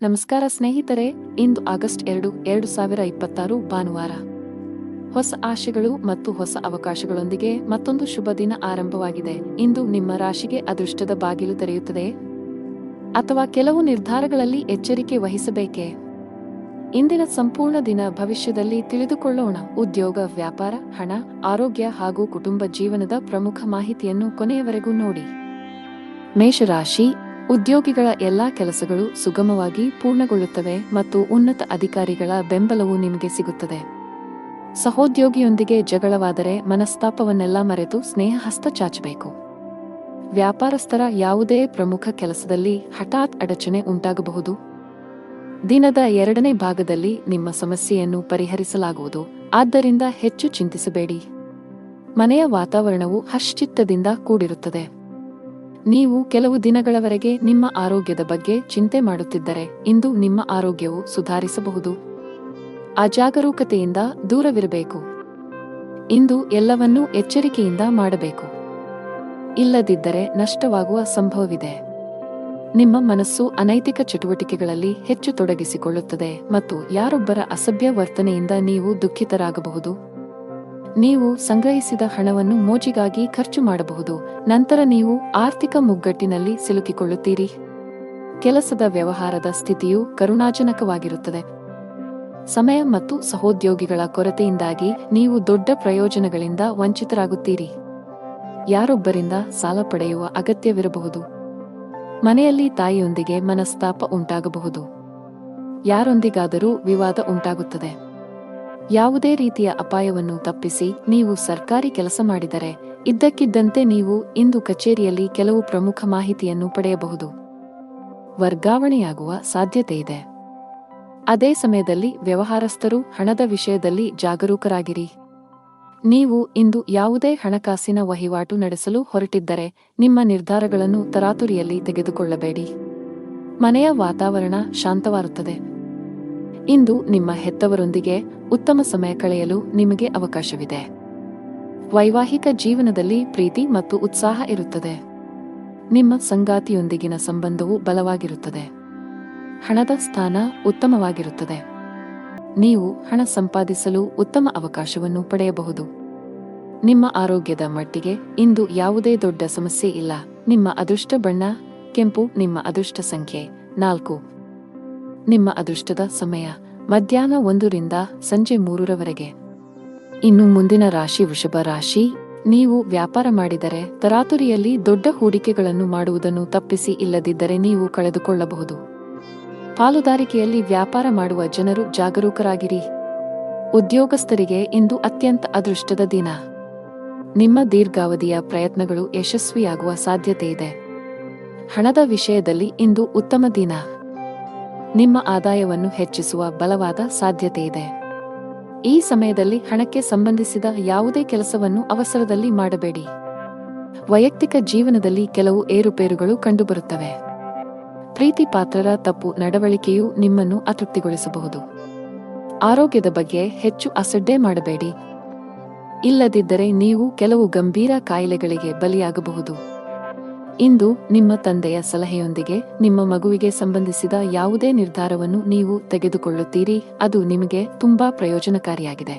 ನಮಸ್ಕಾರ ಸ್ನೇಹಿತರೆ, ಇಂದು ಆಗಸ್ಟ್ 2, 2026 ಭಾನುವಾರ. ಹೊಸ ಆಶೆಗಳು ಮತ್ತು ಹೊಸ ಅವಕಾಶಗಳೊಂದಿಗೆ ಮತ್ತೊಂದು ಶುಭ ದಿನ ಆರಂಭವಾಗಿದೆ. ಇಂದು ನಿಮ್ಮ ರಾಶಿಗೆ ಅದೃಷ್ಟದ ಬಾಗಿಲು ತೆರೆಯುತ್ತದೆ ಅಥವಾ ಕೆಲವು ನಿರ್ಧಾರಗಳಲ್ಲಿ ಎಚ್ಚರಿಕೆ ವಹಿಸಬೇಕೇ? ಇಂದಿನ ಸಂಪೂರ್ಣ ದಿನ ಭವಿಷ್ಯದಲ್ಲಿ ತಿಳಿದುಕೊಳ್ಳೋಣ. ಉದ್ಯೋಗ, ವ್ಯಾಪಾರ, ಹಣ, ಆರೋಗ್ಯ ಹಾಗೂ ಕುಟುಂಬ ಜೀವನದ ಪ್ರಮುಖ ಮಾಹಿತಿಯನ್ನು ಕೊನೆಯವರೆಗೂ ನೋಡಿ. ಮೇಷರಾಶಿ, ಉದ್ಯೋಗಿಗಳ ಎಲ್ಲಾ ಕೆಲಸಗಳು ಸುಗಮವಾಗಿ ಪೂರ್ಣಗೊಳ್ಳುತ್ತವೆ ಮತ್ತು ಉನ್ನತ ಅಧಿಕಾರಿಗಳ ಬೆಂಬಲವು ನಿಮಗೆ ಸಿಗುತ್ತದೆ. ಸಹೋದ್ಯೋಗಿಯೊಂದಿಗೆ ಜಗಳವಾದರೆ ಮನಸ್ತಾಪವನ್ನೆಲ್ಲ ಮರೆತು ಸ್ನೇಹ ಹಸ್ತ ಚಾಚಬೇಕು. ವ್ಯಾಪಾರಸ್ಥರ ಯಾವುದೇ ಪ್ರಮುಖ ಕೆಲಸದಲ್ಲಿ ಹಠಾತ್ ಅಡಚಣೆ ಉಂಟಾಗಬಹುದು. ದಿನದ 2ನೇ ಭಾಗದಲ್ಲಿ ನಿಮ್ಮ ಸಮಸ್ಯೆಯನ್ನು ಪರಿಹರಿಸಲಾಗುವುದು, ಆದ್ದರಿಂದ ಹೆಚ್ಚು ಚಿಂತಿಸಬೇಡಿ. ಮನೆಯ ವಾತಾವರಣವು ಹರ್ಷಚಿತ್ತದಿಂದ ಕೂಡಿರುತ್ತದೆ. ನೀವು ಕೆಲವು ದಿನಗಳವರೆಗೆ ನಿಮ್ಮ ಆರೋಗ್ಯದ ಬಗ್ಗೆ ಚಿಂತೆ ಮಾಡುತ್ತಿದ್ದರೆ ಇಂದು ನಿಮ್ಮ ಆರೋಗ್ಯವು ಸುಧಾರಿಸಬಹುದು. ಅಜಾಗರೂಕತೆಯಿಂದ ದೂರವಿರಬೇಕು. ಇಂದು ಎಲ್ಲವನ್ನೂ ಎಚ್ಚರಿಕೆಯಿಂದ ಮಾಡಬೇಕು, ಇಲ್ಲದಿದ್ದರೆ ನಷ್ಟವಾಗುವ ಸಂಭವವಿದೆ. ನಿಮ್ಮ ಮನಸ್ಸು ಅನೈತಿಕ ಚಟುವಟಿಕೆಗಳಲ್ಲಿ ಹೆಚ್ಚು ತೊಡಗಿಸಿಕೊಳ್ಳುತ್ತದೆ ಮತ್ತು ಯಾರೊಬ್ಬರ ಅಸಭ್ಯ ವರ್ತನೆಯಿಂದ ನೀವು ದುಃಖಿತರಾಗಬಹುದು. ನೀವು ಸಂಗ್ರಹಿಸಿದ ಹಣವನ್ನು ಮೋಜಿಗಾಗಿ ಖರ್ಚು ಮಾಡಬಹುದು, ನಂತರ ನೀವು ಆರ್ಥಿಕ ಮುಗ್ಗಟ್ಟಿನಲ್ಲಿ ಸಿಲುಕಿಕೊಳ್ಳುತ್ತೀರಿ. ಕೆಲಸದ ವ್ಯವಹಾರದ ಸ್ಥಿತಿಯು ಕರುಣಾಜನಕವಾಗಿರುತ್ತದೆ. ಸಮಯ ಮತ್ತು ಸಹೋದ್ಯೋಗಿಗಳ ಕೊರತೆಯಿಂದಾಗಿ ನೀವು ದೊಡ್ಡ ಪ್ರಯೋಜನಗಳಿಂದ ವಂಚಿತರಾಗುತ್ತೀರಿ. ಯಾರೊಬ್ಬರಿಂದ ಸಾಲ ಪಡೆಯುವ ಅಗತ್ಯವಿರಬಹುದು. ಮನೆಯಲ್ಲಿ ತಾಯಿಯೊಂದಿಗೆ ಮನಸ್ತಾಪ ಉಂಟಾಗಬಹುದು. ಯಾರೊಂದಿಗಾದರೂ ವಿವಾದ ಉಂಟಾಗುತ್ತದೆ. ಯಾವುದೇ ರೀತಿಯ ಅಪಾಯವನ್ನು ತಪ್ಪಿಸಿ ನೀವು ಸರ್ಕಾರಿ ಕೆಲಸ ಮಾಡಿದರೆ ಇದ್ದಕ್ಕಿದ್ದಂತೆ ನೀವು ಇಂದು ಕಚೇರಿಯಲ್ಲಿ ಕೆಲವು ಪ್ರಮುಖ ಮಾಹಿತಿಯನ್ನು ಪಡೆಯಬಹುದು. ವರ್ಗಾವಣೆಯಾಗುವ ಸಾಧ್ಯತೆಯಿದೆ. ಅದೇ ಸಮಯದಲ್ಲಿ ವ್ಯವಹಾರಸ್ಥರು ಹಣದ ವಿಷಯದಲ್ಲಿ ಜಾಗರೂಕರಾಗಿರಿ. ನೀವು ಇಂದು ಯಾವುದೇ ಹಣಕಾಸಿನ ವಹಿವಾಟು ನಡೆಸಲು ಹೊರಟಿದ್ದರೆ ನಿಮ್ಮ ನಿರ್ಧಾರಗಳನ್ನು ತರಾತುರಿಯಲ್ಲಿ ತೆಗೆದುಕೊಳ್ಳಬೇಡಿ. ಮನೆಯ ವಾತಾವರಣ ಶಾಂತವಾಗುತ್ತದೆ. ಇಂದು ನಿಮ್ಮ ಹೆತ್ತವರೊಂದಿಗೆ ಉತ್ತಮ ಸಮಯ ಕಳೆಯಲು ನಿಮಗೆ ಅವಕಾಶವಿದೆ. ವೈವಾಹಿಕ ಜೀವನದಲ್ಲಿ ಪ್ರೀತಿ ಮತ್ತು ಉತ್ಸಾಹ ಇರುತ್ತದೆ. ನಿಮ್ಮ ಸಂಗಾತಿಯೊಂದಿಗಿನ ಸಂಬಂಧವು ಬಲವಾಗಿರುತ್ತದೆ. ಹಣದ ಸ್ಥಾನ ಉತ್ತಮವಾಗಿರುತ್ತದೆ. ನೀವು ಹಣ ಸಂಪಾದಿಸಲು ಉತ್ತಮ ಅವಕಾಶವನ್ನು ಪಡೆಯಬಹುದು. ನಿಮ್ಮ ಆರೋಗ್ಯದ ಮಟ್ಟಿಗೆ ಇಂದು ಯಾವುದೇ ದೊಡ್ಡ ಸಮಸ್ಯೆ ಇಲ್ಲ. ನಿಮ್ಮ ಅದೃಷ್ಟ ಬಣ್ಣ ಕೆಂಪು. ನಿಮ್ಮ ಅದೃಷ್ಟ ಸಂಖ್ಯೆ 4. ನಿಮ್ಮ ಅದೃಷ್ಟದ ಸಮಯ ಮಧ್ಯಾಹ್ನ 1 ರಿಂದ ಸಂಜೆ 3ರವರೆಗೆ. ಇನ್ನು ಮುಂದಿನ ರಾಶಿ ವೃಷಭ ರಾಶಿ. ನೀವು ವ್ಯಾಪಾರ ಮಾಡಿದರೆ ತರಾತುರಿಯಲ್ಲಿ ದೊಡ್ಡ ಹೂಡಿಕೆಗಳನ್ನು ಮಾಡುವುದನ್ನು ತಪ್ಪಿಸಿ, ಇಲ್ಲದಿದ್ದರೆ ನೀವು ಕಳೆದುಕೊಳ್ಳಬಹುದು. ಪಾಲುದಾರಿಕೆಯಲ್ಲಿ ವ್ಯಾಪಾರ ಮಾಡುವ ಜನರು ಜಾಗರೂಕರಾಗಿರಿ. ಉದ್ಯೋಗಸ್ಥರಿಗೆ ಇಂದು ಅತ್ಯಂತ ಅದೃಷ್ಟದ ದಿನ. ನಿಮ್ಮ ದೀರ್ಘಾವಧಿಯ ಪ್ರಯತ್ನಗಳು ಯಶಸ್ವಿಯಾಗುವ ಸಾಧ್ಯತೆಯಿದೆ. ಹಣದ ವಿಷಯದಲ್ಲಿ ಇಂದು ಉತ್ತಮ ದಿನ. ನಿಮ್ಮ ಆದಾಯವನ್ನು ಹೆಚ್ಚಿಸುವ ಬಲವಾದ ಸಾಧ್ಯತೆಯಿದೆ. ಈ ಸಮಯದಲ್ಲಿ ಹಣಕ್ಕೆ ಸಂಬಂಧಿಸಿದ ಯಾವುದೇ ಕೆಲಸವನ್ನು ಅವಸರದಲ್ಲಿ ಮಾಡಬೇಡಿ. ವೈಯಕ್ತಿಕ ಜೀವನದಲ್ಲಿ ಕೆಲವು ಏರುಪೇರುಗಳು ಕಂಡುಬರುತ್ತವೆ. ಪ್ರೀತಿ ಪಾತ್ರರ ತಪ್ಪು ನಡವಳಿಕೆಯು ನಿಮ್ಮನ್ನು ಅತೃಪ್ತಿಗೊಳಿಸಬಹುದು. ಆರೋಗ್ಯದ ಬಗ್ಗೆ ಹೆಚ್ಚು ಅಸಡ್ಡೆ ಮಾಡಬೇಡಿ, ಇಲ್ಲದಿದ್ದರೆ ನೀವು ಕೆಲವು ಗಂಭೀರ ಕಾಯಿಲೆಗಳಿಗೆ ಬಲಿಯಾಗಬಹುದು. ಇಂದು ನಿಮ್ಮ ತಂದೆಯ ಸಲಹೆಯೊಂದಿಗೆ ನಿಮ್ಮ ಮಗುವಿಗೆ ಸಂಬಂಧಿಸಿದ ಯಾವುದೇ ನಿರ್ಧಾರವನ್ನು ನೀವು ತೆಗೆದುಕೊಳ್ಳುತ್ತೀರಿ, ಅದು ನಿಮಗೆ ತುಂಬಾ ಪ್ರಯೋಜನಕಾರಿಯಾಗಿದೆ.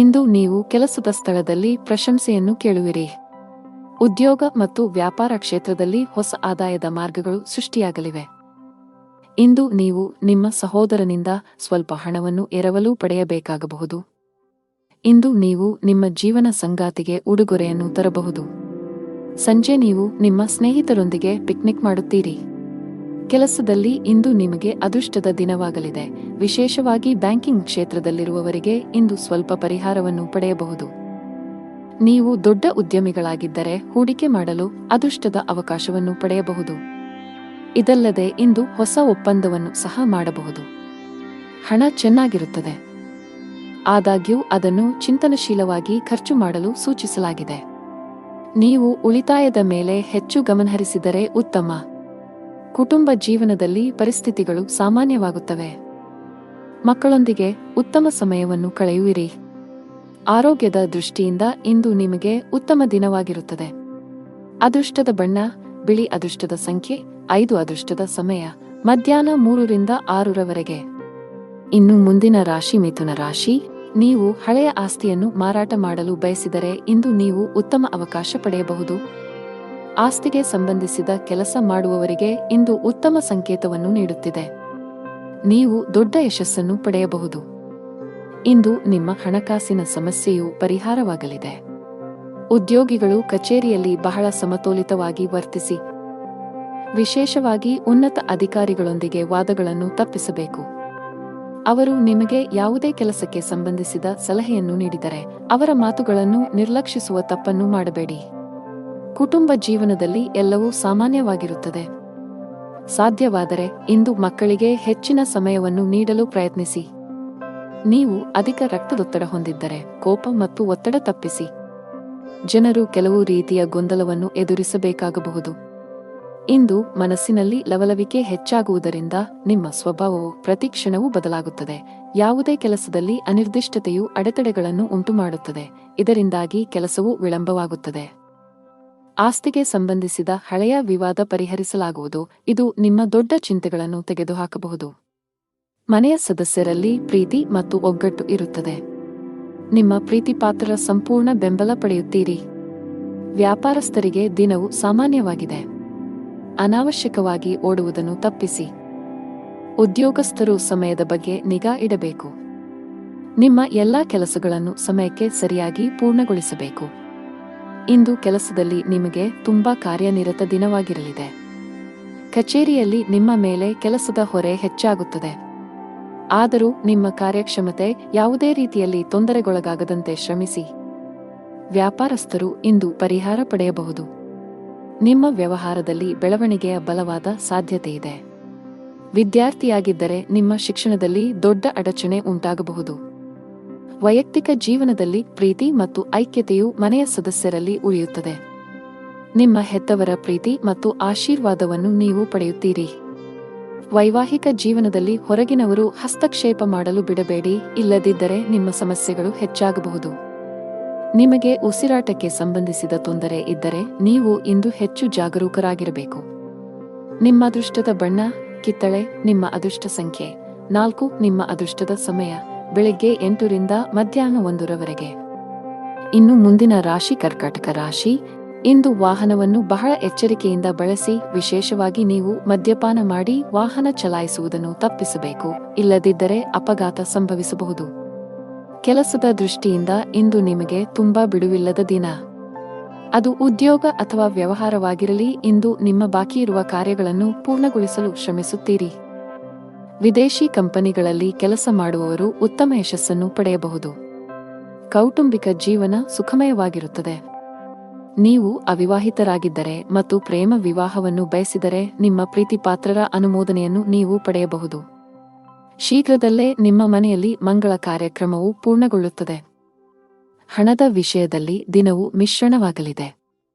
ಇಂದು ನೀವು ಕೆಲಸದ ಸ್ಥಳದಲ್ಲಿ ಪ್ರಶಂಸೆಯನ್ನು ಕೇಳುವಿರಿ. ಉದ್ಯೋಗ ಮತ್ತು ವ್ಯಾಪಾರ ಕ್ಷೇತ್ರದಲ್ಲಿ ಹೊಸ ಆದಾಯದ ಮಾರ್ಗಗಳು ಸೃಷ್ಟಿಯಾಗಲಿವೆ. ಇಂದು ನೀವು ನಿಮ್ಮ ಸಹೋದರನಿಂದ ಸ್ವಲ್ಪ ಹಣವನ್ನು ಎರವಲು ಪಡೆಯಬೇಕಾಗಬಹುದು. ಇಂದು ನೀವು ನಿಮ್ಮ ಜೀವನ ಸಂಗಾತಿಗೆ ಉಡುಗೊರೆಯನ್ನು ತರಬಹುದು. ಸಂಜೆ ನೀವು ನಿಮ್ಮ ಸ್ನೇಹಿತರೊಂದಿಗೆ ಪಿಕ್ನಿಕ್ ಮಾಡುತ್ತೀರಿ. ಕೆಲಸದಲ್ಲಿ ಇಂದು ನಿಮಗೆ ಅದೃಷ್ಟದ ದಿನವಾಗಲಿದೆ. ವಿಶೇಷವಾಗಿ ಬ್ಯಾಂಕಿಂಗ್ ಕ್ಷೇತ್ರದಲ್ಲಿರುವವರಿಗೆ ಇಂದು ಸ್ವಲ್ಪ ಪರಿಹಾರವನ್ನು ಪಡೆಯಬಹುದು. ನೀವು ದೊಡ್ಡ ಉದ್ಯಮಿಗಳಾಗಿದ್ದರೆ ಹೂಡಿಕೆ ಮಾಡಲು ಅದೃಷ್ಟದ ಅವಕಾಶವನ್ನು ಪಡೆಯಬಹುದು. ಇದಲ್ಲದೆ ಇಂದು ಹೊಸ ಒಪ್ಪಂದವನ್ನು ಸಹ ಮಾಡಬಹುದು. ಹಣ ಚೆನ್ನಾಗಿರುತ್ತದೆ, ಆದಾಗ್ಯೂ ಅದನ್ನು ಚಿಂತನಶೀಲವಾಗಿ ಖರ್ಚು ಮಾಡಲು ಸೂಚಿಸಲಾಗಿದೆ. ನೀವು ಉಳಿತಾಯದ ಮೇಲೆ ಹೆಚ್ಚು ಗಮನಹರಿಸಿದರೆ ಉತ್ತಮ. ಕುಟುಂಬ ಜೀವನದಲ್ಲಿ ಪರಿಸ್ಥಿತಿಗಳು ಸಾಮಾನ್ಯವಾಗುತ್ತವೆ. ಮಕ್ಕಳೊಂದಿಗೆ ಉತ್ತಮ ಸಮಯವನ್ನು ಕಳೆಯುವಿರಿ. ಆರೋಗ್ಯದ ದೃಷ್ಟಿಯಿಂದ ಇಂದು ನಿಮಗೆ ಉತ್ತಮ ದಿನವಾಗಿರುತ್ತದೆ. ಅದೃಷ್ಟದ ಬಣ್ಣ ಬಿಳಿ. ಅದೃಷ್ಟದ ಸಂಖ್ಯೆ 5. ಅದೃಷ್ಟದ ಸಮಯ ಮಧ್ಯಾಹ್ನ 3ರಿಂದ 6ರವರೆಗೆ. ಇನ್ನು ಮುಂದಿನ ರಾಶಿ ಮಿಥುನ ರಾಶಿ. ನೀವು ಹಳೆಯ ಆಸ್ತಿಯನ್ನು ಮಾರಾಟ ಮಾಡಲು ಬಯಸಿದರೆ ಇಂದು ನೀವು ಉತ್ತಮ ಅವಕಾಶ ಪಡೆಯಬಹುದು. ಆಸ್ತಿಗೆ ಸಂಬಂಧಿಸಿದ ಕೆಲಸ ಮಾಡುವವರಿಗೆ ಇಂದು ಉತ್ತಮ ಸಂಕೇತವನ್ನು ನೀಡುತ್ತಿದೆ. ನೀವು ದೊಡ್ಡ ಯಶಸ್ಸನ್ನು ಪಡೆಯಬಹುದು. ಇಂದು ನಿಮ್ಮ ಹಣಕಾಸಿನ ಸಮಸ್ಯೆಯು ಪರಿಹಾರವಾಗಲಿದೆ. ಉದ್ಯೋಗಿಗಳು ಕಚೇರಿಯಲ್ಲಿ ಬಹಳ ಸಮತೋಲಿತವಾಗಿ ವರ್ತಿಸಿ. ವಿಶೇಷವಾಗಿ ಉನ್ನತ ಅಧಿಕಾರಿಗಳೊಂದಿಗೆ ವಾದಗಳನ್ನು ತಪ್ಪಿಸಬೇಕು. ಅವರು ನಿಮಗೆ ಯಾವುದೇ ಕೆಲಸಕ್ಕೆ ಸಂಬಂಧಿಸಿದ ಸಲಹೆಯನ್ನು ನೀಡಿದರೆ ಅವರ ಮಾತುಗಳನ್ನು ನಿರ್ಲಕ್ಷಿಸುವ ತಪ್ಪನ್ನು ಮಾಡಬೇಡಿ. ಕುಟುಂಬ ಜೀವನದಲ್ಲಿ ಎಲ್ಲವೂ ಸಾಮಾನ್ಯವಾಗಿರುತ್ತದೆ. ಸಾಧ್ಯವಾದರೆ ಇಂದು ಮಕ್ಕಳಿಗೆ ಹೆಚ್ಚಿನ ಸಮಯವನ್ನು ನೀಡಲು ಪ್ರಯತ್ನಿಸಿ. ನೀವು ಅಧಿಕ ರಕ್ತದೊತ್ತಡ ಹೊಂದಿದ್ದರೆ ಕೋಪ ಮತ್ತು ಒತ್ತಡ ತಪ್ಪಿಸಿ. ಜನರು ಕೆಲವು ರೀತಿಯ ಗೊಂದಲವನ್ನು ಎದುರಿಸಬೇಕಾಗಬಹುದು. ಇಂದು ಮನಸ್ಸಿನಲ್ಲಿ ಲವಲವಿಕೆ ಹೆಚ್ಚಾಗುವುದರಿಂದ ನಿಮ್ಮ ಸ್ವಭಾವವು ಪ್ರತಿಕ್ಷಣವೂ ಬದಲಾಗುತ್ತದೆ. ಯಾವುದೇ ಕೆಲಸದಲ್ಲಿ ಅನಿರ್ದಿಷ್ಟತೆಯು ಅಡೆತಡೆಗಳನ್ನು ಉಂಟುಮಾಡುತ್ತದೆ. ಇದರಿಂದಾಗಿ ಕೆಲಸವು ವಿಳಂಬವಾಗುತ್ತದೆ. ಆಸ್ತಿಗೆ ಸಂಬಂಧಿಸಿದ ಹಳೆಯ ವಿವಾದ ಪರಿಹರಿಸಲಾಗುವುದು. ಇದು ನಿಮ್ಮ ದೊಡ್ಡ ಚಿಂತೆಗಳನ್ನು ತೆಗೆದುಹಾಕಬಹುದು. ಮನೆಯ ಸದಸ್ಯರಲ್ಲಿ ಪ್ರೀತಿ ಮತ್ತು ಒಗ್ಗಟ್ಟು ಇರುತ್ತದೆ. ನಿಮ್ಮ ಪ್ರೀತಿಪಾತ್ರರ ಸಂಪೂರ್ಣ ಬೆಂಬಲ ಪಡೆಯುತ್ತೀರಿ. ವ್ಯಾಪಾರಸ್ಥರಿಗೆ ದಿನವು ಸಾಮಾನ್ಯವಾಗಿದೆ. ಅನಾವಶ್ಯಕವಾಗಿ ಓಡುವುದನ್ನು ತಪ್ಪಿಸಿ. ಉದ್ಯೋಗಸ್ಥರು ಸಮಯದ ಬಗ್ಗೆ ನಿಗಾ ಇಡಬೇಕು. ನಿಮ್ಮ ಎಲ್ಲಾ ಕೆಲಸಗಳನ್ನು ಸಮಯಕ್ಕೆ ಸರಿಯಾಗಿ ಪೂರ್ಣಗೊಳಿಸಬೇಕು. ಇಂದು ಕೆಲಸದಲ್ಲಿ ನಿಮಗೆ ತುಂಬಾ ಕಾರ್ಯನಿರತ ದಿನವಾಗಿರಲಿದೆ. ಕಚೇರಿಯಲ್ಲಿ ನಿಮ್ಮ ಮೇಲೆ ಕೆಲಸದ ಹೊರೆ ಹೆಚ್ಚಾಗುತ್ತದೆ. ಆದರೂ ನಿಮ್ಮ ಕಾರ್ಯಕ್ಷಮತೆ ಯಾವುದೇ ರೀತಿಯಲ್ಲಿ ತೊಂದರೆಗೊಳಗಾಗದಂತೆ ಶ್ರಮಿಸಿ. ವ್ಯಾಪಾರಸ್ಥರು ಇಂದು ಪರಿಹಾರ ಪಡೆಯಬಹುದು. ನಿಮ್ಮ ವ್ಯವಹಾರದಲ್ಲಿ ಬೆಳವಣಿಗೆಯ ಬಲವಾದ ಸಾಧ್ಯತೆಯಿದೆ. ವಿದ್ಯಾರ್ಥಿಯಾಗಿದ್ದರೆ ನಿಮ್ಮ ಶಿಕ್ಷಣದಲ್ಲಿ ದೊಡ್ಡ ಅಡಚಣೆ ಉಂಟಾಗಬಹುದು. ವೈಯಕ್ತಿಕ ಜೀವನದಲ್ಲಿ ಪ್ರೀತಿ ಮತ್ತು ಐಕ್ಯತೆಯು ಮನೆಯ ಸದಸ್ಯರಲ್ಲಿ ಉಳಿಯುತ್ತದೆ. ನಿಮ್ಮ ಹೆತ್ತವರ ಪ್ರೀತಿ ಮತ್ತು ಆಶೀರ್ವಾದವನ್ನು ನೀವು ಪಡೆಯುತ್ತೀರಿ. ವೈವಾಹಿಕ ಜೀವನದಲ್ಲಿ ಹೊರಗಿನವರು ಹಸ್ತಕ್ಷೇಪ ಮಾಡಲು ಬಿಡಬೇಡಿ, ಇಲ್ಲದಿದ್ದರೆ ನಿಮ್ಮ ಸಮಸ್ಯೆಗಳು ಹೆಚ್ಚಾಗಬಹುದು. ನಿಮಗೆ ಉಸಿರಾಟಕ್ಕೆ ಸಂಬಂಧಿಸಿದ ತೊಂದರೆ ಇದ್ದರೆ ನೀವು ಇಂದು ಹೆಚ್ಚು ಜಾಗರೂಕರಾಗಿರಬೇಕು. ನಿಮ್ಮ ಅದೃಷ್ಟದ ಬಣ್ಣ ಕಿತ್ತಳೆ. ನಿಮ್ಮ ಅದೃಷ್ಟ ಸಂಖ್ಯೆ 4. ನಿಮ್ಮ ಅದೃಷ್ಟದ ಸಮಯ ಬೆಳಗ್ಗೆ 8ರಿಂದ ಮಧ್ಯಾಹ್ನ 1ರವರೆಗೆ. ಇನ್ನು ಮುಂದಿನ ರಾಶಿ ಕರ್ಕಾಟಕ ರಾಶಿ. ಇಂದು ವಾಹನವನ್ನು ಬಹಳ ಎಚ್ಚರಿಕೆಯಿಂದ ಬಳಸಿ. ವಿಶೇಷವಾಗಿ ನೀವು ಮದ್ಯಪಾನ ಮಾಡಿ ವಾಹನ ಚಲಾಯಿಸುವುದನ್ನು ತಪ್ಪಿಸಬೇಕು, ಇಲ್ಲದಿದ್ದರೆ ಅಪಘಾತ ಸಂಭವಿಸಬಹುದು. ಕೆಲಸದ ದೃಷ್ಟಿಯಿಂದ ಇಂದು ನಿಮಗೆ ತುಂಬಾ ಬಿಡುವಿಲ್ಲದ ದಿನ. ಅದು ಉದ್ಯೋಗ ಅಥವಾ ವ್ಯವಹಾರವಾಗಿರಲಿ, ಇಂದು ನಿಮ್ಮ ಬಾಕಿಯಿರುವ ಕಾರ್ಯಗಳನ್ನು ಪೂರ್ಣಗೊಳಿಸಲು ಶ್ರಮಿಸುತ್ತೀರಿ. ವಿದೇಶಿ ಕಂಪನಿಗಳಲ್ಲಿ ಕೆಲಸ ಮಾಡುವವರು ಉತ್ತಮ ಯಶಸ್ಸನ್ನು ಪಡೆಯಬಹುದು. ಕೌಟುಂಬಿಕ ಜೀವನ ಸುಖಮಯವಾಗಿರುತ್ತದೆ. ನೀವು ಅವಿವಾಹಿತರಾಗಿದ್ದರೆ ಮತ್ತು ಪ್ರೇಮ ವಿವಾಹವನ್ನು ಬಯಸಿದರೆ ನಿಮ್ಮ ಪ್ರೀತಿಪಾತ್ರರ ಅನುಮೋದನೆಯನ್ನು ನೀವು ಪಡೆಯಬಹುದು. ಶೀಘ್ರದಲ್ಲೇ ನಿಮ್ಮ ಮನೆಯಲ್ಲಿ ಮಂಗಳ ಕಾರ್ಯಕ್ರಮವು ಪೂರ್ಣಗೊಳ್ಳುತ್ತದೆ. ಹಣದ ವಿಷಯದಲ್ಲಿ ದಿನವು ಮಿಶ್ರಣವಾಗಲಿದೆ.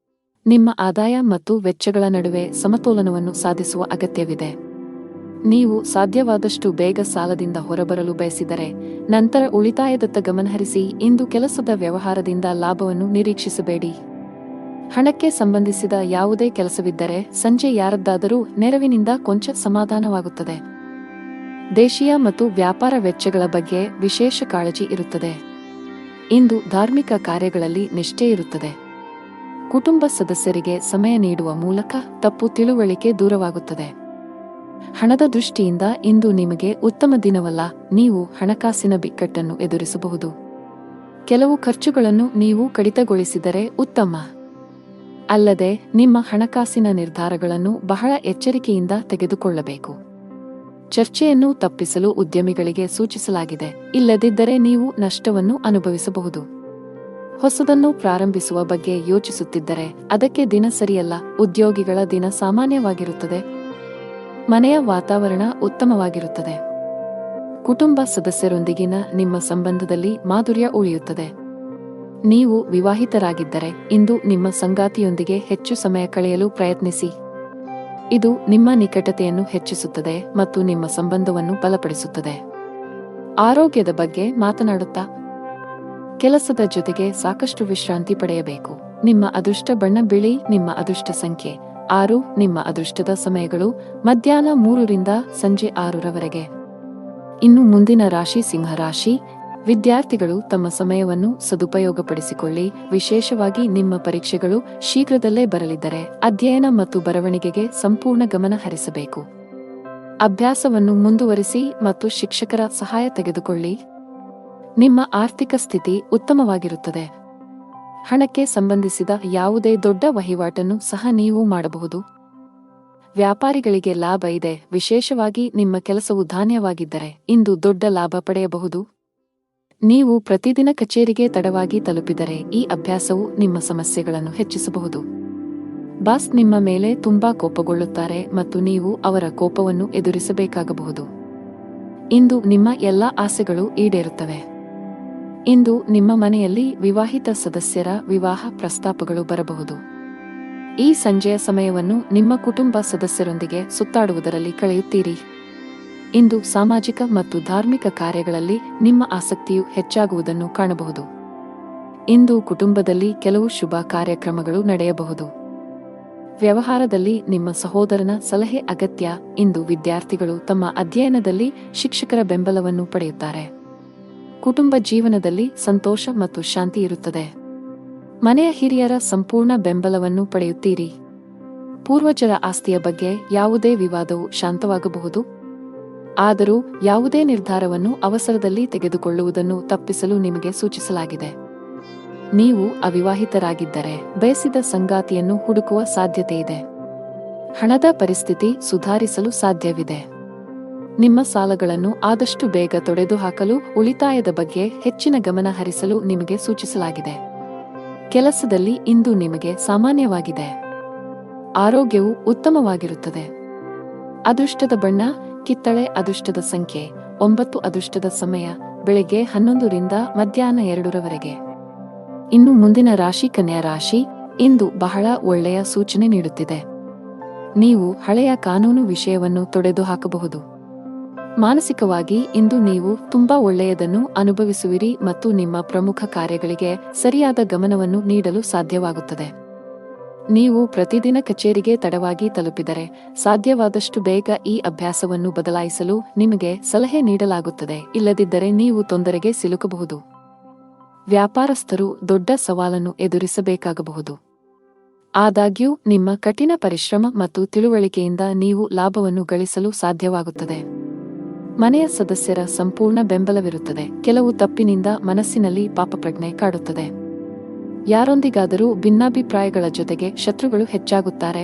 ನಿಮ್ಮ ಆದಾಯ ಮತ್ತು ವೆಚ್ಚಗಳ ನಡುವೆ ಸಮತೋಲನವನ್ನು ಸಾಧಿಸುವ ಅಗತ್ಯವಿದೆ. ನೀವು ಸಾಧ್ಯವಾದಷ್ಟು ಬೇಗ ಸಾಲದಿಂದ ಹೊರಬರಲು ಬಯಸಿದರೆ ನಂತರ ಉಳಿತಾಯದತ್ತ ಗಮನಹರಿಸಿ. ಇಂದು ಕೆಲಸದ ವ್ಯವಹಾರದಿಂದ ಲಾಭವನ್ನು ನಿರೀಕ್ಷಿಸಬೇಡಿ. ಹಣಕ್ಕೆ ಸಂಬಂಧಿಸಿದ ಯಾವುದೇ ಕೆಲಸವಿದ್ದರೆ ಸಂಜೆ ಯಾರದ್ದಾದರೂ ನೆರವಿನಿಂದ ಕೊಂಚ ಸಮಾಧಾನವಾಗುತ್ತದೆ. ದೇಶೀಯ ಮತ್ತು ವ್ಯಾಪಾರ ವೆಚ್ಚಗಳ ಬಗ್ಗೆ ವಿಶೇಷ ಕಾಳಜಿ ಇರುತ್ತದೆ. ಇಂದು ಧಾರ್ಮಿಕ ಕಾರ್ಯಗಳಲ್ಲಿ ನಿಷ್ಠೆ ಇರುತ್ತದೆ. ಕುಟುಂಬ ಸದಸ್ಯರಿಗೆ ಸಮಯ ನೀಡುವ ಮೂಲಕ ತಪ್ಪು ತಿಳುವಳಿಕೆ ದೂರವಾಗುತ್ತದೆ. ಹಣದ ದೃಷ್ಟಿಯಿಂದ ಇಂದು ನಿಮಗೆ ಉತ್ತಮ ದಿನವಲ್ಲ. ನೀವು ಹಣಕಾಸಿನ ಬಿಕ್ಕಟ್ಟನ್ನು ಎದುರಿಸಬಹುದು. ಕೆಲವು ಖರ್ಚುಗಳನ್ನು ನೀವು ಕಡಿತಗೊಳಿಸಿದರೆ ಉತ್ತಮ. ಅಲ್ಲದೆ ನಿಮ್ಮ ಹಣಕಾಸಿನ ನಿರ್ಧಾರಗಳನ್ನು ಬಹಳ ಎಚ್ಚರಿಕೆಯಿಂದ ತೆಗೆದುಕೊಳ್ಳಬೇಕು. ಚರ್ಚೆಯನ್ನು ತಪ್ಪಿಸಲು ಉದ್ಯಮಿಗಳಿಗೆ ಸೂಚಿಸಲಾಗಿದೆ, ಇಲ್ಲದಿದ್ದರೆ ನೀವು ನಷ್ಟವನ್ನು ಅನುಭವಿಸಬಹುದು. ಹೊಸದನ್ನು ಪ್ರಾರಂಭಿಸುವ ಬಗ್ಗೆ ಯೋಚಿಸುತ್ತಿದ್ದರೆ ಅದಕ್ಕೆ ದಿನ ಸರಿಯಲ್ಲ. ಉದ್ಯೋಗಿಗಳ ದಿನ ಸಾಮಾನ್ಯವಾಗಿರುತ್ತದೆ. ಮನೆಯ ವಾತಾವರಣ ಉತ್ತಮವಾಗಿರುತ್ತದೆ. ಕುಟುಂಬ ಸದಸ್ಯರೊಂದಿಗಿನ ನಿಮ್ಮ ಸಂಬಂಧದಲ್ಲಿ ಮಾಧುರ್ಯ ಉಳಿಯುತ್ತದೆ. ನೀವು ವಿವಾಹಿತರಾಗಿದ್ದರೆ ಇಂದು ನಿಮ್ಮ ಸಂಗಾತಿಯೊಂದಿಗೆ ಹೆಚ್ಚು ಸಮಯ ಕಳೆಯಲು ಪ್ರಯತ್ನಿಸಿ. ಇದು ನಿಮ್ಮ ನಿಕಟತೆಯನ್ನು ಹೆಚ್ಚಿಸುತ್ತದೆ ಮತ್ತು ನಿಮ್ಮ ಸಂಬಂಧವನ್ನು ಬಲಪಡಿಸುತ್ತದೆ. ಆರೋಗ್ಯದ ಬಗ್ಗೆ ಮಾತನಾಡುತ್ತಾ ಕೆಲಸದ ಜೊತೆಗೆ ಸಾಕಷ್ಟು ವಿಶ್ರಾಂತಿ ಪಡೆಯಬೇಕು. ನಿಮ್ಮ ಅದೃಷ್ಟ ಬಣ್ಣ ಬಿಳಿ. ನಿಮ್ಮ ಅದೃಷ್ಟ ಸಂಖ್ಯೆ 6 ನಿಮ್ಮ ಅದೃಷ್ಟದ ಸಮಯಗಳು ಮಧ್ಯಾಹ್ನ 3ರಿಂದ ಸಂಜೆ 6ರವರೆಗೆ. ಇನ್ನು ಮುಂದಿನ ರಾಶಿ ಸಿಂಹ ರಾಶಿ. ವಿದ್ಯಾರ್ಥಿಗಳು ತಮ್ಮ ಸಮಯವನ್ನು ಸದುಪಯೋಗಪಡಿಸಿಕೊಳ್ಳಿ. ವಿಶೇಷವಾಗಿ ನಿಮ್ಮ ಪರೀಕ್ಷೆಗಳು ಶೀಘ್ರದಲ್ಲೇ ಬರಲಿದ್ದರೆ ಅಧ್ಯಯನ ಮತ್ತು ಬರವಣಿಗೆಗೆ ಸಂಪೂರ್ಣ ಗಮನ ಹರಿಸಬೇಕು. ಅಭ್ಯಾಸವನ್ನು ಮುಂದುವರಿಸಿ ಮತ್ತು ಶಿಕ್ಷಕರ ಸಹಾಯ ತೆಗೆದುಕೊಳ್ಳಿ. ನಿಮ್ಮ ಆರ್ಥಿಕ ಸ್ಥಿತಿ ಉತ್ತಮವಾಗಿರುತ್ತದೆ. ಹಣಕ್ಕೆ ಸಂಬಂಧಿಸಿದ ಯಾವುದೇ ದೊಡ್ಡ ವಹಿವಾಟನ್ನು ಸಹ ನೀವು ಮಾಡಬಹುದು. ವ್ಯಾಪಾರಿಗಳಿಗೆ ಲಾಭ ಇದೆ. ವಿಶೇಷವಾಗಿ ನಿಮ್ಮ ಕೆಲಸವು ಧಾನ್ಯವಾಗಿದ್ದರೆ ಇಂದು ದೊಡ್ಡ ಲಾಭ ಪಡೆಯಬಹುದು. ನೀವು ಪ್ರತಿದಿನ ಕಚೇರಿಗೆ ತಡವಾಗಿ ತಲುಪಿದರೆ ಈ ಅಭ್ಯಾಸವು ನಿಮ್ಮ ಸಮಸ್ಯೆಗಳನ್ನು ಹೆಚ್ಚಿಸಬಹುದು. ಬಾಸ್ ನಿಮ್ಮ ಮೇಲೆ ತುಂಬಾ ಕೋಪಗೊಳ್ಳುತ್ತಾರೆ ಮತ್ತು ನೀವು ಅವರ ಕೋಪವನ್ನು ಎದುರಿಸಬೇಕಾಗಬಹುದು. ಇಂದು ನಿಮ್ಮ ಎಲ್ಲ ಆಸೆಗಳು ಈಡೇರುತ್ತವೆ. ಇಂದು ನಿಮ್ಮ ಮನೆಯಲ್ಲಿ ವಿವಾಹಿತ ಸದಸ್ಯರ ವಿವಾಹ ಪ್ರಸ್ತಾಪಗಳು ಬರಬಹುದು. ಈ ಸಂಜೆಯ ಸಮಯವನ್ನು ನಿಮ್ಮ ಕುಟುಂಬ ಸದಸ್ಯರೊಂದಿಗೆ ಸುತ್ತಾಡುವುದರಲ್ಲಿ ಕಳೆಯುತ್ತೀರಿ. ಇಂದು ಸಾಮಾಜಿಕ ಮತ್ತು ಧಾರ್ಮಿಕ ಕಾರ್ಯಗಳಲ್ಲಿ ನಿಮ್ಮ ಆಸಕ್ತಿಯು ಹೆಚ್ಚಾಗುವುದನ್ನು ಕಾಣಬಹುದು. ಇಂದು ಕುಟುಂಬದಲ್ಲಿ ಕೆಲವು ಶುಭ ಕಾರ್ಯಕ್ರಮಗಳು ನಡೆಯಬಹುದು. ವ್ಯವಹಾರದಲ್ಲಿ ನಿಮ್ಮ ಸಹೋದರನ ಸಲಹೆ ಅಗತ್ಯ. ಇಂದು ವಿದ್ಯಾರ್ಥಿಗಳು ತಮ್ಮ ಅಧ್ಯಯನದಲ್ಲಿ ಶಿಕ್ಷಕರ ಬೆಂಬಲವನ್ನು ಪಡೆಯುತ್ತಾರೆ. ಕುಟುಂಬ ಜೀವನದಲ್ಲಿ ಸಂತೋಷ ಮತ್ತು ಶಾಂತಿ ಇರುತ್ತದೆ. ಮನೆಯ ಹಿರಿಯರ ಸಂಪೂರ್ಣ ಬೆಂಬಲವನ್ನು ಪಡೆಯುತ್ತೀರಿ. ಪೂರ್ವಜರ ಆಸ್ತಿಯ ಬಗ್ಗೆ ಯಾವುದೇ ವಿವಾದವು ಶಾಂತವಾಗಬಹುದು. ಆದರೂ ಯಾವುದೇ ನಿರ್ಧಾರವನ್ನು ಅವಸರದಲ್ಲಿ ತೆಗೆದುಕೊಳ್ಳುವುದನ್ನು ತಪ್ಪಿಸಲು ನಿಮಗೆ ಸೂಚಿಸಲಾಗಿದೆ. ನೀವು ಅವಿವಾಹಿತರಾಗಿದ್ದರೆ ಬಯಸಿದ ಸಂಗಾತಿಯನ್ನು ಹುಡುಕುವ ಸಾಧ್ಯತೆಯಿದೆ. ಹಣದ ಪರಿಸ್ಥಿತಿ ಸುಧಾರಿಸಲು ಸಾಧ್ಯವಿದೆ. ನಿಮ್ಮ ಸಾಲಗಳನ್ನು ಆದಷ್ಟು ಬೇಗ ತೊಡೆದುಹಾಕಲು ಉಳಿತಾಯದ ಬಗ್ಗೆ ಹೆಚ್ಚಿನ ಗಮನ ಹರಿಸಲು ನಿಮಗೆ ಸೂಚಿಸಲಾಗಿದೆ. ಕೆಲಸದಲ್ಲಿ ಇಂದು ನಿಮಗೆ ಸಾಮಾನ್ಯವಾಗಿದೆ. ಆರೋಗ್ಯವು ಉತ್ತಮವಾಗಿರುತ್ತದೆ. ಅದೃಷ್ಟದ ಬಣ್ಣ ಕಿತ್ತಳೆ. ಅದೃಷ್ಟದ ಸಂಖ್ಯೆ 9. ಅದೃಷ್ಟದ ಸಮಯ ಬೆಳಗ್ಗೆ 11ರಿಂದ ಮಧ್ಯಾಹ್ನ 2ರವರೆಗೆ. ಇನ್ನು ಮುಂದಿನ ರಾಶಿ ಕನ್ಯಾ ರಾಶಿ. ಇಂದು ಬಹಳ ಒಳ್ಳೆಯ ಸೂಚನೆ ನೀಡುತ್ತಿದೆ. ನೀವು ಹಳೆಯ ಕಾನೂನು ವಿಷಯವನ್ನು ತೊಡೆದುಹಾಕಬಹುದು. ಮಾನಸಿಕವಾಗಿ ಇಂದು ನೀವು ತುಂಬಾ ಒಳ್ಳೆಯದನ್ನು ಅನುಭವಿಸುವಿರಿ ಮತ್ತು ನಿಮ್ಮ ಪ್ರಮುಖ ಕಾರ್ಯಗಳಿಗೆ ಸರಿಯಾದ ಗಮನವನ್ನು ನೀಡಲು ಸಾಧ್ಯವಾಗುತ್ತದೆ. ನೀವು ಪ್ರತಿದಿನ ಕಚೇರಿಗೆ ತಡವಾಗಿ ತಲುಪಿದರೆ ಸಾಧ್ಯವಾದಷ್ಟು ಬೇಗ ಈ ಅಭ್ಯಾಸವನ್ನು ಬದಲಾಯಿಸಲು ನಿಮಗೆ ಸಲಹೆ ನೀಡಲಾಗುತ್ತದೆ. ಇಲ್ಲದಿದ್ದರೆ ನೀವು ತೊಂದರೆಗೆ ಸಿಲುಕಬಹುದು. ವ್ಯಾಪಾರಸ್ಥರು ದೊಡ್ಡ ಸವಾಲನ್ನು ಎದುರಿಸಬೇಕಾಗಬಹುದು. ಆದಾಗ್ಯೂ ನಿಮ್ಮ ಕಠಿಣ ಪರಿಶ್ರಮ ಮತ್ತು ತಿಳುವಳಿಕೆಯಿಂದ ನೀವು ಲಾಭವನ್ನು ಗಳಿಸಲು ಸಾಧ್ಯವಾಗುತ್ತದೆ. ಮನೆಯ ಸದಸ್ಯರ ಸಂಪೂರ್ಣ ಬೆಂಬಲವಿರುತ್ತದೆ. ಕೆಲವು ತಪ್ಪಿನಿಂದ ಮನಸ್ಸಿನಲ್ಲಿ ಪಾಪಪ್ರಜ್ಞೆ ಕಾಡುತ್ತದೆ. ಯಾರೊಂದಿಗಾದರೂ ಭಿನ್ನಾಭಿಪ್ರಾಯಗಳ ಜೊತೆಗೆ ಶತ್ರುಗಳು ಹೆಚ್ಚಾಗುತ್ತಾರೆ.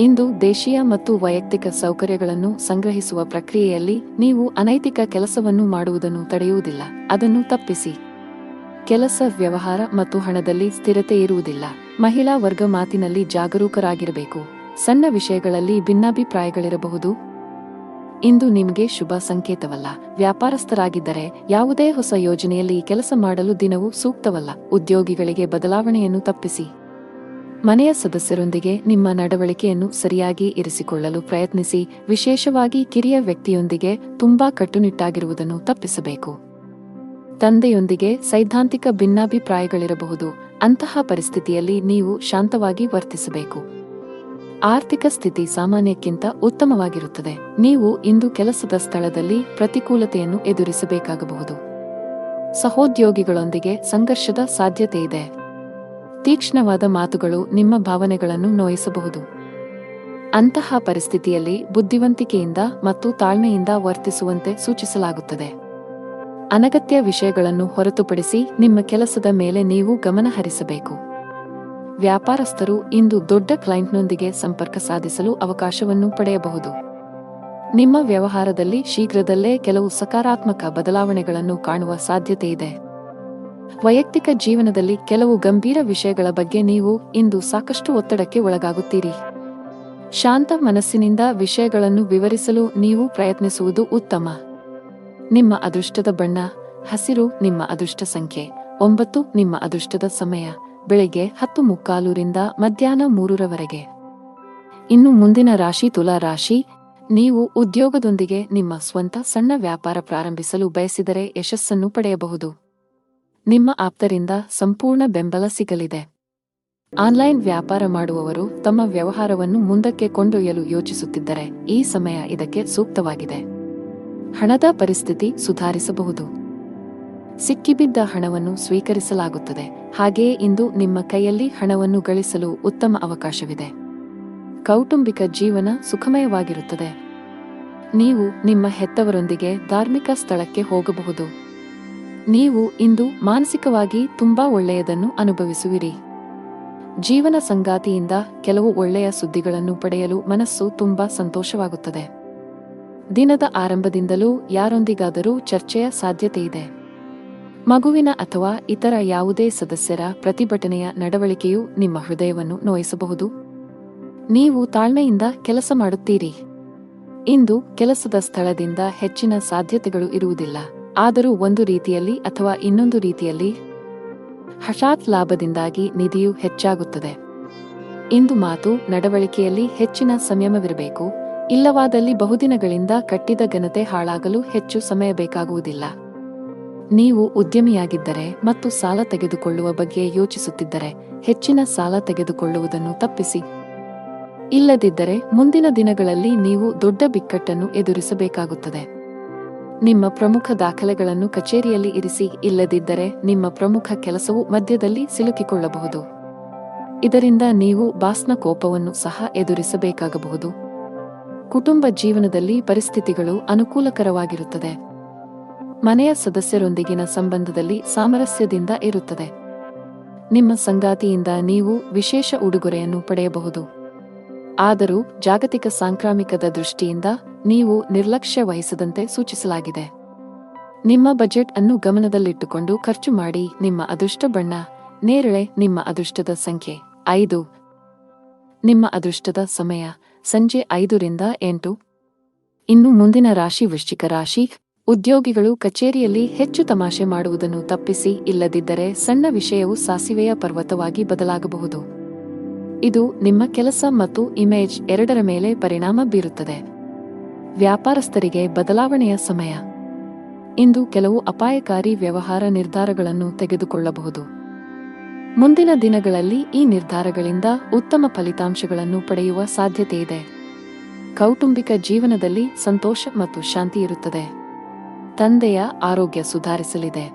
ಇಂದು ದೇಶೀಯ ಮತ್ತು ವೈಯಕ್ತಿಕ ಸೌಕರ್ಯಗಳನ್ನು ಸಂಗ್ರಹಿಸುವ ಪ್ರಕ್ರಿಯೆಯಲ್ಲಿ ನೀವು ಅನೈತಿಕ ಕೆಲಸವನ್ನು ಮಾಡುವುದನ್ನು ತಡೆಯುವುದಿಲ್ಲ. ಅದನ್ನು ತಪ್ಪಿಸಿ. ಕೆಲಸ, ವ್ಯವಹಾರ ಮತ್ತು ಹಣದಲ್ಲಿ ಸ್ಥಿರತೆ ಇರುವುದಿಲ್ಲ. ಮಹಿಳಾ ವರ್ಗ ಮಾತಿನಲ್ಲಿ ಜಾಗರೂಕರಾಗಿರಬೇಕು. ಸಣ್ಣ ವಿಷಯಗಳಲ್ಲಿ ಭಿನ್ನಾಭಿಪ್ರಾಯಗಳಿರಬಹುದು. ಇಂದು ನಿಮಗೆ ಶುಭ ಸಂಕೇತವಲ್ಲ. ವ್ಯಾಪಾರಸ್ಥರಾಗಿದ್ದರೆ ಯಾವುದೇ ಹೊಸ ಯೋಜನೆಯಲ್ಲಿ ಕೆಲಸ ಮಾಡಲು ದಿನವೂ ಸೂಕ್ತವಲ್ಲ. ಉದ್ಯೋಗಿಗಳಿಗೆ ಬದಲಾವಣೆಯನ್ನು ತಪ್ಪಿಸಿ. ಮನೆಯ ಸದಸ್ಯರೊಂದಿಗೆ ನಿಮ್ಮ ನಡವಳಿಕೆಯನ್ನು ಸರಿಯಾಗಿ ಇರಿಸಿಕೊಳ್ಳಲು ಪ್ರಯತ್ನಿಸಿ. ವಿಶೇಷವಾಗಿ ಕಿರಿಯ ವ್ಯಕ್ತಿಯೊಂದಿಗೆ ತುಂಬಾ ಕಟ್ಟುನಿಟ್ಟಾಗಿರುವುದನ್ನು ತಪ್ಪಿಸಬೇಕು. ತಂದೆಯೊಂದಿಗೆ ಸೈದ್ಧಾಂತಿಕ ಭಿನ್ನಾಭಿಪ್ರಾಯಗಳಿರಬಹುದು. ಅಂತಹ ಪರಿಸ್ಥಿತಿಯಲ್ಲಿ ನೀವು ಶಾಂತವಾಗಿ ವರ್ತಿಸಬೇಕು. ಆರ್ಥಿಕ ಸ್ಥಿತಿ ಸಾಮಾನ್ಯಕ್ಕಿಂತ ಉತ್ತಮವಾಗಿರುತ್ತದೆ. ನೀವು ಇಂದು ಕೆಲಸದ ಸ್ಥಳದಲ್ಲಿ ಪ್ರತಿಕೂಲತೆಯನ್ನು ಎದುರಿಸಬೇಕಾಗಬಹುದು. ಸಹೋದ್ಯೋಗಿಗಳೊಂದಿಗೆ ಸಂಘರ್ಷದ ಸಾಧ್ಯತೆಯಿದೆ. ತೀಕ್ಷ್ಣವಾದ ಮಾತುಗಳು ನಿಮ್ಮ ಭಾವನೆಗಳನ್ನು ನೋಯಿಸಬಹುದು. ಅಂತಹ ಪರಿಸ್ಥಿತಿಯಲ್ಲಿ ಬುದ್ಧಿವಂತಿಕೆಯಿಂದ ಮತ್ತು ತಾಳ್ಮೆಯಿಂದ ವರ್ತಿಸುವಂತೆ ಸೂಚಿಸಲಾಗುತ್ತದೆ. ಅನಗತ್ಯ ವಿಷಯಗಳನ್ನು ಹೊರತುಪಡಿಸಿ ನಿಮ್ಮ ಕೆಲಸದ ಮೇಲೆ ನೀವು ಗಮನ ಹರಿಸಬೇಕು. ವ್ಯಾಪಾರಸ್ಥರು ಇಂದು ದೊಡ್ಡ ಕ್ಲೈಂಟ್ನೊಂದಿಗೆ ಸಂಪರ್ಕ ಸಾಧಿಸಲು ಅವಕಾಶವನ್ನು ಪಡೆಯಬಹುದು. ನಿಮ್ಮ ವ್ಯವಹಾರದಲ್ಲಿ ಶೀಘ್ರದಲ್ಲೇ ಕೆಲವು ಸಕಾರಾತ್ಮಕ ಬದಲಾವಣೆಗಳನ್ನು ಕಾಣುವ ಸಾಧ್ಯತೆಯಿದೆ. ವೈಯಕ್ತಿಕ ಜೀವನದಲ್ಲಿ ಕೆಲವು ಗಂಭೀರ ವಿಷಯಗಳ ಬಗ್ಗೆ ನೀವು ಇಂದು ಸಾಕಷ್ಟು ಒತ್ತಡಕ್ಕೆ ಒಳಗಾಗುತ್ತೀರಿ. ಶಾಂತ ಮನಸ್ಸಿನಿಂದ ವಿಷಯಗಳನ್ನು ವಿವರಿಸಲು ನೀವು ಪ್ರಯತ್ನಿಸುವುದು ಉತ್ತಮ. ನಿಮ್ಮ ಅದೃಷ್ಟದ ಬಣ್ಣ ಹಸಿರು. ನಿಮ್ಮ ಅದೃಷ್ಟ ಸಂಖ್ಯೆ 9. ನಿಮ್ಮ ಅದೃಷ್ಟದ ಸಮಯ ಬೆಳಗ್ಗೆ 10:45ರಿಂದ ಮಧ್ಯಾಹ್ನ 3ರವರೆಗೆ. ಇನ್ನು ಮುಂದಿನ ರಾಶಿ ತುಲಾ ರಾಶಿ. ನೀವು ಉದ್ಯೋಗದೊಂದಿಗೆ ನಿಮ್ಮ ಸ್ವಂತ ಸಣ್ಣ ವ್ಯಾಪಾರ ಪ್ರಾರಂಭಿಸಲು ಬಯಸಿದರೆ ಯಶಸ್ಸನ್ನು ಪಡೆಯಬಹುದು. ನಿಮ್ಮ ಆಪ್ತರಿಂದ ಸಂಪೂರ್ಣ ಬೆಂಬಲ ಸಿಗಲಿದೆ. ಆನ್ಲೈನ್ ವ್ಯಾಪಾರ ಮಾಡುವವರು ತಮ್ಮ ವ್ಯವಹಾರವನ್ನು ಮುಂದಕ್ಕೆ ಕೊಂಡೊಯ್ಯಲು ಯೋಚಿಸುತ್ತಿದ್ದರೆ ಈ ಸಮಯ ಇದಕ್ಕೆ ಸೂಕ್ತವಾಗಿದೆ. ಹಣದ ಪರಿಸ್ಥಿತಿ ಸುಧಾರಿಸಬಹುದು. ಸಿಕ್ಕಿಬಿದ್ದ ಹಣವನ್ನು ಸ್ವೀಕರಿಸಲಾಗುತ್ತದೆ. ಹಾಗೆಯೇ ಇಂದು ನಿಮ್ಮ ಕೈಯಲ್ಲಿ ಹಣವನ್ನು ಗಳಿಸಲು ಉತ್ತಮ ಅವಕಾಶವಿದೆ. ಕೌಟುಂಬಿಕ ಜೀವನ ಸುಖಮಯವಾಗಿರುತ್ತದೆ. ನೀವು ನಿಮ್ಮ ಹೆತ್ತವರೊಂದಿಗೆ ಧಾರ್ಮಿಕ ಸ್ಥಳಕ್ಕೆ ಹೋಗಬಹುದು. ನೀವು ಇಂದು ಮಾನಸಿಕವಾಗಿ ತುಂಬಾ ಒಳ್ಳೆಯದನ್ನು ಅನುಭವಿಸುವಿರಿ. ಜೀವನ ಸಂಗಾತಿಯಿಂದ ಕೆಲವು ಒಳ್ಳೆಯ ಸುದ್ದಿಗಳನ್ನು ಪಡೆಯಲು ಮನಸ್ಸು ತುಂಬಾ ಸಂತೋಷವಾಗುತ್ತದೆ. ದಿನದ ಆರಂಭದಿಂದಲೂ ಯಾರೊಂದಿಗಾದರೂ ಚರ್ಚೆಯ ಸಾಧ್ಯತೆಯಿದೆ. ಮಗುವಿನ ಅಥವಾ ಇತರ ಯಾವುದೇ ಸದಸ್ಯರ ಪ್ರತಿಭಟನೆಯ ನಡವಳಿಕೆಯು ನಿಮ್ಮ ಹೃದಯವನ್ನು ನೋಯಿಸಬಹುದು. ನೀವು ತಾಳ್ಮೆಯಿಂದ ಕೆಲಸ ಮಾಡುತ್ತೀರಿ. ಇಂದು ಕೆಲಸದ ಸ್ಥಳದಿಂದ ಹೆಚ್ಚಿನ ಸಾಧ್ಯತೆಗಳು ಇರುವುದಿಲ್ಲ. ಆದರೂ ಒಂದು ರೀತಿಯಲ್ಲಿ ಅಥವಾ ಇನ್ನೊಂದು ರೀತಿಯಲ್ಲಿ ಹಠಾತ್ ಲಾಭದಿಂದಾಗಿ ನಿಧಿಯು ಹೆಚ್ಚಾಗುತ್ತದೆ. ಇಂದು ಮಾತು ನಡವಳಿಕೆಯಲ್ಲಿ ಹೆಚ್ಚಿನ ಸಂಯಮವಿರಬೇಕು. ಇಲ್ಲವಾದಲ್ಲಿ ಬಹುದಿನಗಳಿಂದ ಕಟ್ಟಿದ ಘನತೆ ಹಾಳಾಗಲು ಹೆಚ್ಚು ಸಮಯ ಬೇಕಾಗುವುದಿಲ್ಲ. ನೀವು ಉದ್ಯಮಿಯಾಗಿದ್ದರೆ ಮತ್ತು ಸಾಲ ತೆಗೆದುಕೊಳ್ಳುವ ಬಗ್ಗೆ ಯೋಚಿಸುತ್ತಿದ್ದರೆ ಹೆಚ್ಚಿನ ಸಾಲ ತೆಗೆದುಕೊಳ್ಳುವುದನ್ನು ತಪ್ಪಿಸಿ. ಇಲ್ಲದಿದ್ದರೆ ಮುಂದಿನ ದಿನಗಳಲ್ಲಿ ನೀವು ದೊಡ್ಡ ಬಿಕ್ಕಟ್ಟನ್ನು ಎದುರಿಸಬೇಕಾಗುತ್ತದೆ. ನಿಮ್ಮ ಪ್ರಮುಖ ದಾಖಲೆಗಳನ್ನು ಕಚೇರಿಯಲ್ಲಿ ಇರಿಸಿ. ಇಲ್ಲದಿದ್ದರೆ ನಿಮ್ಮ ಪ್ರಮುಖ ಕೆಲಸವು ಮಧ್ಯದಲ್ಲಿ ಸಿಲುಕಿಕೊಳ್ಳಬಹುದು. ಇದರಿಂದ ನೀವು ಬಾಸ್ನ ಕೋಪವನ್ನು ಸಹ ಎದುರಿಸಬೇಕಾಗಬಹುದು. ಕುಟುಂಬ ಜೀವನದಲ್ಲಿ ಪರಿಸ್ಥಿತಿಗಳು ಅನುಕೂಲಕರವಾಗಿರುತ್ತದೆ. ಮನೆಯ ಸದಸ್ಯರೊಂದಿಗಿನ ಸಂಬಂಧದಲ್ಲಿ ಸಾಮರಸ್ಯದಿಂದ ಇರುತ್ತದೆ. ನಿಮ್ಮ ಸಂಗಾತಿಯಿಂದ ನೀವು ವಿಶೇಷ ಉಡುಗೊರೆಯನ್ನು ಪಡೆಯಬಹುದು. ಆದರೂ ಜಾಗತಿಕ ಸಾಂಕ್ರಾಮಿಕದ ದೃಷ್ಟಿಯಿಂದ ನೀವು ನಿರ್ಲಕ್ಷ್ಯ ವಹಿಸದಂತೆ ಸೂಚಿಸಲಾಗಿದೆ. ನಿಮ್ಮ ಬಜೆಟ್ ಅನ್ನು ಗಮನದಲ್ಲಿಟ್ಟುಕೊಂಡು ಖರ್ಚು ಮಾಡಿ. ನಿಮ್ಮ ಅದೃಷ್ಟ ಬಣ್ಣ ನೇರಳೆ. ನಿಮ್ಮ ಅದೃಷ್ಟದ ಸಂಖ್ಯೆ 5. ನಿಮ್ಮ ಅದೃಷ್ಟದ ಸಮಯ ಸಂಜೆ 5 ರಿಂದ 8. ಇನ್ನು ಮುಂದಿನ ರಾಶಿ ವೃಶ್ಚಿಕ ರಾಶಿ. ಉದ್ಯೋಗಿಗಳು ಕಚೇರಿಯಲ್ಲಿ ಹೆಚ್ಚು ತಮಾಷೆ ಮಾಡುವುದನ್ನು ತಪ್ಪಿಸಿ. ಇಲ್ಲದಿದ್ದರೆ ಸಣ್ಣ ವಿಷಯವು ಸಾಸಿವೆಯ ಪರ್ವತವಾಗಿ ಬದಲಾಗಬಹುದು. ಇದು ನಿಮ್ಮ ಕೆಲಸ ಮತ್ತು ಇಮೇಜ್ ಎರಡರ ಮೇಲೆ ಪರಿಣಾಮ ಬೀರುತ್ತದೆ. ವ್ಯಾಪಾರಸ್ಥರಿಗೆ ಬದಲಾವಣೆಯ ಸಮಯ. ಇಂದು ಕೆಲವು ಅಪಾಯಕಾರಿ ವ್ಯವಹಾರ ನಿರ್ಧಾರಗಳನ್ನು ತೆಗೆದುಕೊಳ್ಳಬಹುದು. ಮುಂದಿನ ದಿನಗಳಲ್ಲಿ ಈ ನಿರ್ಧಾರಗಳಿಂದ ಉತ್ತಮ ಫಲಿತಾಂಶಗಳನ್ನು ಪಡೆಯುವ ಸಾಧ್ಯತೆಯಿದೆ. ಕೌಟುಂಬಿಕ ಜೀವನದಲ್ಲಿ ಸಂತೋಷ ಮತ್ತು ಶಾಂತಿ ಇರುತ್ತದೆ. ತಂದೆಯ ಆರೋಗ್ಯ ಸುಧಾರಿಸಲಿದೆ.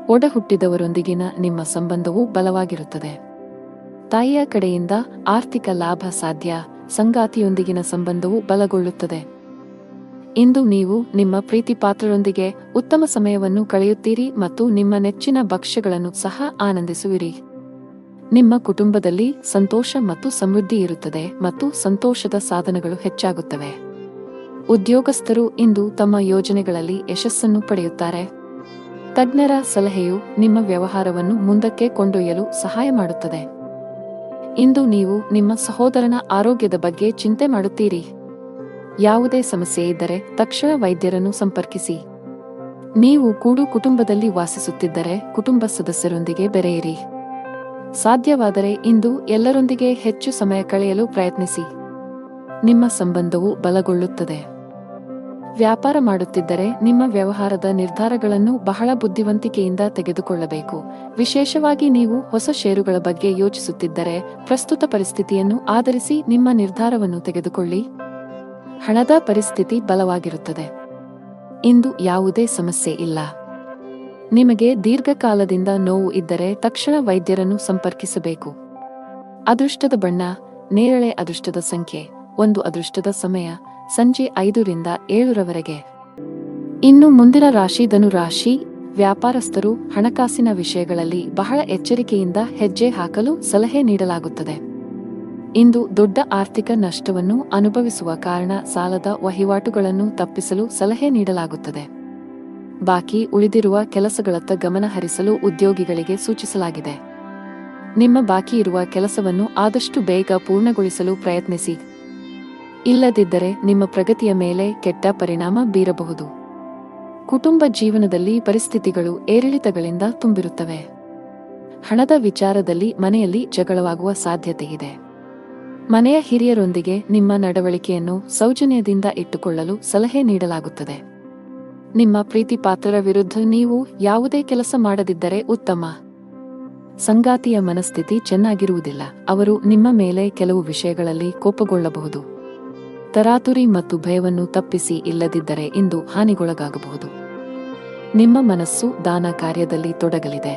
ಒಡಹುಟ್ಟಿದವರೊಂದಿಗಿನ ನಿಮ್ಮ ಸಂಬಂಧವು ಬಲವಾಗಿರುತ್ತದೆ. ತಾಯಿಯ ಕಡೆಯಿಂದ ಆರ್ಥಿಕ ಲಾಭ ಸಾಧ್ಯ. ಸಂಗಾತಿಯೊಂದಿಗಿನ ಸಂಬಂಧವು ಬಲಗೊಳ್ಳುತ್ತದೆ. ಇಂದು ನೀವು ನಿಮ್ಮ ಪ್ರೀತಿಪಾತ್ರರೊಂದಿಗೆ ಉತ್ತಮ ಸಮಯವನ್ನು ಕಳೆಯುತ್ತೀರಿ ಮತ್ತು ನಿಮ್ಮ ನೆಚ್ಚಿನ ಭಕ್ಷ್ಯಗಳನ್ನು ಸಹ ಆನಂದಿಸುವಿರಿ. ನಿಮ್ಮ ಕುಟುಂಬದಲ್ಲಿ ಸಂತೋಷ ಮತ್ತು ಸಮೃದ್ಧಿ ಇರುತ್ತದೆ ಮತ್ತು ಸಂತೋಷದ ಸಾಧನಗಳು ಹೆಚ್ಚಾಗುತ್ತವೆ. ಉದ್ಯೋಗಸ್ಥರು ಇಂದು ತಮ್ಮ ಯೋಜನೆಗಳಲ್ಲಿ ಯಶಸ್ಸನ್ನು ಪಡೆಯುತ್ತಾರೆ. ತಜ್ಞರ ಸಲಹೆಯು ನಿಮ್ಮ ವ್ಯವಹಾರವನ್ನು ಮುಂದಕ್ಕೆ ಕೊಂಡೊಯ್ಯಲು ಸಹಾಯ ಮಾಡುತ್ತದೆ. ಇಂದು ನೀವು ನಿಮ್ಮ ಸಹೋದರನ ಆರೋಗ್ಯದ ಬಗ್ಗೆ ಚಿಂತೆ ಮಾಡುತ್ತೀರಿ. ಯಾವುದೇ ಸಮಸ್ಯೆ ಇದ್ದರೆ ತಕ್ಷಣ ವೈದ್ಯರನ್ನು ಸಂಪರ್ಕಿಸಿ. ನೀವು ಕೂಡು ಕುಟುಂಬದಲ್ಲಿ ವಾಸಿಸುತ್ತಿದ್ದರೆ ಕುಟುಂಬ ಸದಸ್ಯರೊಂದಿಗೆ ಬೆರೆಯಿರಿ. ಸಾಧ್ಯವಾದರೆ ಇಂದು ಎಲ್ಲರೊಂದಿಗೆ ಹೆಚ್ಚು ಸಮಯ ಕಳೆಯಲು ಪ್ರಯತ್ನಿಸಿ. ನಿಮ್ಮ ಸಂಬಂಧವು ಬಲಗೊಳ್ಳುತ್ತದೆ. ವ್ಯಾಪಾರ ಮಾಡುತ್ತಿದ್ದರೆ ನಿಮ್ಮ ವ್ಯವಹಾರದ ನಿರ್ಧಾರಗಳನ್ನು ಬಹಳ ಬುದ್ಧಿವಂತಿಕೆಯಿಂದ ತೆಗೆದುಕೊಳ್ಳಬೇಕು. ವಿಶೇಷವಾಗಿ ನೀವು ಹೊಸ ಷೇರುಗಳ ಬಗ್ಗೆ ಯೋಚಿಸುತ್ತಿದ್ದರೆ ಪ್ರಸ್ತುತ ಪರಿಸ್ಥಿತಿಯನ್ನು ಆಧರಿಸಿ ನಿಮ್ಮ ನಿರ್ಧಾರವನ್ನು ತೆಗೆದುಕೊಳ್ಳಿ. ಹಣದ ಪರಿಸ್ಥಿತಿ ಬಲವಾಗಿರುತ್ತದೆ. ಇಂದು ಯಾವುದೇ ಸಮಸ್ಯೆ ಇಲ್ಲ. ನಿಮಗೆ ದೀರ್ಘಕಾಲದಿಂದ ನೋವು ಇದ್ದರೆ ತಕ್ಷಣ ವೈದ್ಯರನ್ನು ಸಂಪರ್ಕಿಸಬೇಕು. ಅದೃಷ್ಟದ ಬಣ್ಣ ನೇರಳೆ. ಅದೃಷ್ಟದ ಸಂಖ್ಯೆ 1. ಅದೃಷ್ಟದ ಸಮಯ ಸಂಜೆ 5 ರಿಂದ 7 ಇನ್ನು ಮುಂದಿನ ರಾಶಿ ಧನು ರಾಶಿ. ವ್ಯಾಪಾರಸ್ಥರು ಹಣಕಾಸಿನ ವಿಷಯಗಳಲ್ಲಿ ಬಹಳ ಎಚ್ಚರಿಕೆಯಿಂದ ಹೆಜ್ಜೆ ಹಾಕಲು ಸಲಹೆ ನೀಡಲಾಗುತ್ತದೆ. ಇಂದು ದೊಡ್ಡ ಆರ್ಥಿಕ ನಷ್ಟವನ್ನು ಅನುಭವಿಸುವ ಕಾರಣ ಸಾಲದ ವಹಿವಾಟುಗಳನ್ನು ತಪ್ಪಿಸಲು ಸಲಹೆ ನೀಡಲಾಗುತ್ತದೆ. ಬಾಕಿ ಉಳಿದಿರುವ ಕೆಲಸಗಳತ್ತ ಗಮನ ಹರಿಸಲು ಉದ್ಯೋಗಿಗಳಿಗೆ ಸೂಚಿಸಲಾಗಿದೆ. ನಿಮ್ಮ ಬಾಕಿ ಇರುವ ಕೆಲಸವನ್ನು ಆದಷ್ಟು ಬೇಗ ಪೂರ್ಣಗೊಳಿಸಲು ಪ್ರಯತ್ನಿಸಿ. ಇಲ್ಲದಿದ್ದರೆ ನಿಮ್ಮ ಪ್ರಗತಿಯ ಮೇಲೆ ಕೆಟ್ಟ ಪರಿಣಾಮ ಬೀರಬಹುದು. ಕುಟುಂಬ ಜೀವನದಲ್ಲಿ ಪರಿಸ್ಥಿತಿಗಳು ಏರಿಳಿತಗಳಿಂದ ತುಂಬಿರುತ್ತವೆ. ಹಣದ ವಿಚಾರದಲ್ಲಿ ಮನೆಯಲ್ಲಿ ಜಗಳವಾಗುವ ಸಾಧ್ಯತೆಯಿದೆ. ಮನೆಯ ಹಿರಿಯರೊಂದಿಗೆ ನಿಮ್ಮ ನಡವಳಿಕೆಯನ್ನು ಸೌಜನ್ಯದಿಂದ ಇಟ್ಟುಕೊಳ್ಳಲು ಸಲಹೆ ನೀಡಲಾಗುತ್ತದೆ. ನಿಮ್ಮ ಪ್ರೀತಿಪಾತ್ರರ ವಿರುದ್ಧ ನೀವು ಯಾವುದೇ ಕೆಲಸ ಮಾಡದಿದ್ದರೆ ಉತ್ತಮ. ಸಂಗಾತಿಯ ಮನಸ್ಥಿತಿ ಚೆನ್ನಾಗಿರುವುದಿಲ್ಲ. ಅವರು ನಿಮ್ಮ ಮೇಲೆ ಕೆಲವು ವಿಷಯಗಳಲ್ಲಿ ಕೋಪಗೊಳ್ಳಬಹುದು. ತರಾತುರಿ ಮತ್ತು ಭಯವನ್ನು ತಪ್ಪಿಸಿ, ಇಲ್ಲದಿದ್ದರೆ ಇಂದು ಹಾನಿಗೊಳಗಾಗಬಹುದು. ನಿಮ್ಮ ಮನಸ್ಸು ದಾನ ಕಾರ್ಯದಲ್ಲಿ ತೊಡಗಲಿದೆ.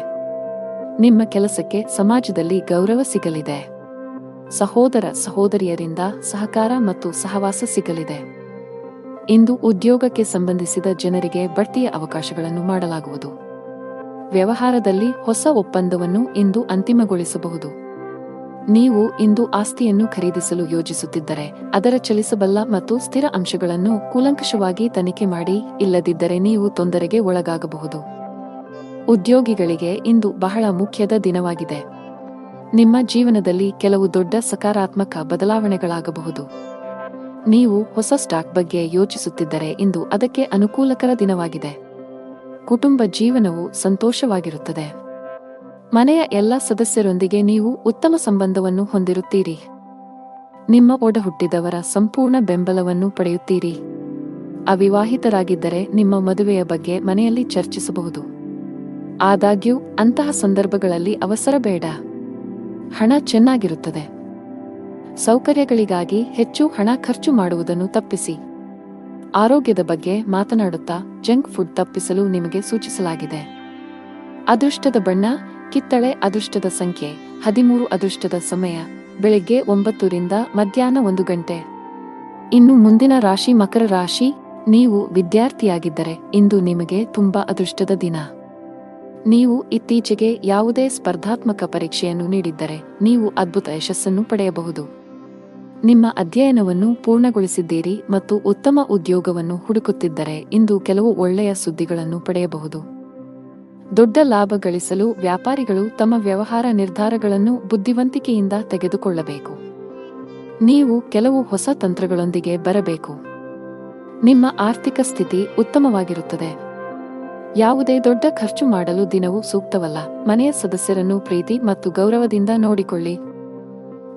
ನಿಮ್ಮ ಕೆಲಸಕ್ಕೆ ಸಮಾಜದಲ್ಲಿ ಗೌರವ ಸಿಗಲಿದೆ. ಸಹೋದರ ಸಹೋದರಿಯರಿಂದ ಸಹಕಾರ ಮತ್ತು ಸಹವಾಸ ಸಿಗಲಿದೆ. ಇಂದು ಉದ್ಯೋಗಕ್ಕೆ ಸಂಬಂಧಿಸಿದ ಜನರಿಗೆ ಬಡ್ತಿಯ ಅವಕಾಶಗಳನ್ನು ಮಾಡಲಾಗುವುದು. ವ್ಯವಹಾರದಲ್ಲಿ ಹೊಸ ಒಪ್ಪಂದವನ್ನು ಇಂದು ಅಂತಿಮಗೊಳಿಸಬಹುದು. ನೀವು ಇಂದು ಆಸ್ತಿಯನ್ನು ಖರೀದಿಸಲು ಯೋಜಿಸುತ್ತಿದ್ದರೆ ಅದರ ಚಲಿಸಬಲ್ಲ ಮತ್ತು ಸ್ಥಿರ ಅಂಶಗಳನ್ನು ಕೂಲಂಕಷವಾಗಿ ತನಿಖೆ ಮಾಡಿ, ಇಲ್ಲದಿದ್ದರೆ ನೀವು ತೊಂದರೆಗೆ ಒಳಗಾಗಬಹುದು. ಉದ್ಯೋಗಿಗಳಿಗೆ ಇಂದು ಬಹಳ ಮುಖ್ಯದ ದಿನವಾಗಿದೆ. ನಿಮ್ಮ ಜೀವನದಲ್ಲಿ ಕೆಲವು ದೊಡ್ಡ ಸಕಾರಾತ್ಮಕ ಬದಲಾವಣೆಗಳಾಗಬಹುದು. ನೀವು ಹೊಸ ಸ್ಟಾಕ್ ಬಗ್ಗೆ ಯೋಚಿಸುತ್ತಿದ್ದರೆ ಇಂದು ಅದಕ್ಕೆ ಅನುಕೂಲಕರ ದಿನವಾಗಿದೆ. ಕುಟುಂಬ ಜೀವನವು ಸಂತೋಷವಾಗಿರುತ್ತದೆ. ಮನೆಯ ಎಲ್ಲ ಸದಸ್ಯರೊಂದಿಗೆ ನೀವು ಉತ್ತಮ ಸಂಬಂಧವನ್ನು ಹೊಂದಿರುತ್ತೀರಿ. ನಿಮ್ಮ ಒಡಹುಟ್ಟಿದವರ ಸಂಪೂರ್ಣ ಬೆಂಬಲವನ್ನು ಪಡೆಯುತ್ತೀರಿ. ಅವಿವಾಹಿತರಾಗಿದ್ದರೆ ನಿಮ್ಮ ಮದುವೆಯ ಬಗ್ಗೆ ಮನೆಯಲ್ಲಿ ಚರ್ಚಿಸಬಹುದು. ಆದಾಗ್ಯೂ ಅಂತಹ ಸಂದರ್ಭಗಳಲ್ಲಿ ಅವಸರ ಬೇಡ. ಹಣ ಚೆನ್ನಾಗಿರುತ್ತದೆ. ಸೌಕರ್ಯಗಳಿಗಾಗಿ ಹೆಚ್ಚು ಹಣ ಖರ್ಚು ಮಾಡುವುದನ್ನು ತಪ್ಪಿಸಿ. ಆರೋಗ್ಯದ ಬಗ್ಗೆ ಮಾತನಾಡುತ್ತಾ ಜಂಕ್ ಫುಡ್ ತಪ್ಪಿಸಲು ನಿಮಗೆ ಸೂಚಿಸಲಾಗಿದೆ. ಅದೃಷ್ಟದ ಬಣ್ಣ ಕಿತ್ತಳೆ. ಅದೃಷ್ಟದ ಸಂಖ್ಯೆ 13. ಅದೃಷ್ಟದ ಸಮಯ ಬೆಳಿಗ್ಗೆ 9 ರಿಂದ ಮಧ್ಯಾಹ್ನ 1 ಗಂಟೆ. ಇನ್ನು ಮುಂದಿನ ರಾಶಿ ಮಕರ ರಾಶಿ. ನೀವು ವಿದ್ಯಾರ್ಥಿಯಾಗಿದ್ದರೆ ಇಂದು ನಿಮಗೆ ತುಂಬಾ ಅದೃಷ್ಟದ ದಿನ. ನೀವು ಇತ್ತೀಚೆಗೆ ಯಾವುದೇ ಸ್ಪರ್ಧಾತ್ಮಕ ಪರೀಕ್ಷೆಯನ್ನು ನೀಡಿದ್ದರೆ ನೀವು ಅದ್ಭುತ ಯಶಸ್ಸನ್ನು ಪಡೆಯಬಹುದು. ನಿಮ್ಮ ಅಧ್ಯಯನವನ್ನು ಪೂರ್ಣಗೊಳಿಸಿದ್ದೀರಿ ಮತ್ತು ಉತ್ತಮ ಉದ್ಯೋಗವನ್ನು ಹುಡುಕುತ್ತಿದ್ದರೆ ಇಂದು ಕೆಲವು ಒಳ್ಳೆಯ ಸುದ್ದಿಗಳನ್ನು ಪಡೆಯಬಹುದು. ದೊಡ್ಡ ಲಾಭ ಗಳಿಸಲು ವ್ಯಾಪಾರಿಗಳು ತಮ್ಮ ವ್ಯವಹಾರ ನಿರ್ಧಾರಗಳನ್ನು ಬುದ್ಧಿವಂತಿಕೆಯಿಂದ ತೆಗೆದುಕೊಳ್ಳಬೇಕು. ನೀವು ಕೆಲವು ಹೊಸ ತಂತ್ರಗಳೊಂದಿಗೆ ಬರಬೇಕು. ನಿಮ್ಮ ಆರ್ಥಿಕ ಸ್ಥಿತಿ ಉತ್ತಮವಾಗಿರುತ್ತದೆ. ಯಾವುದೇ ದೊಡ್ಡ ಖರ್ಚು ಮಾಡಲು ದಿನವೂ ಸೂಕ್ತವಲ್ಲ. ಮನೆಯ ಸದಸ್ಯರನ್ನು ಪ್ರೀತಿ ಮತ್ತು ಗೌರವದಿಂದ ನೋಡಿಕೊಳ್ಳಿ.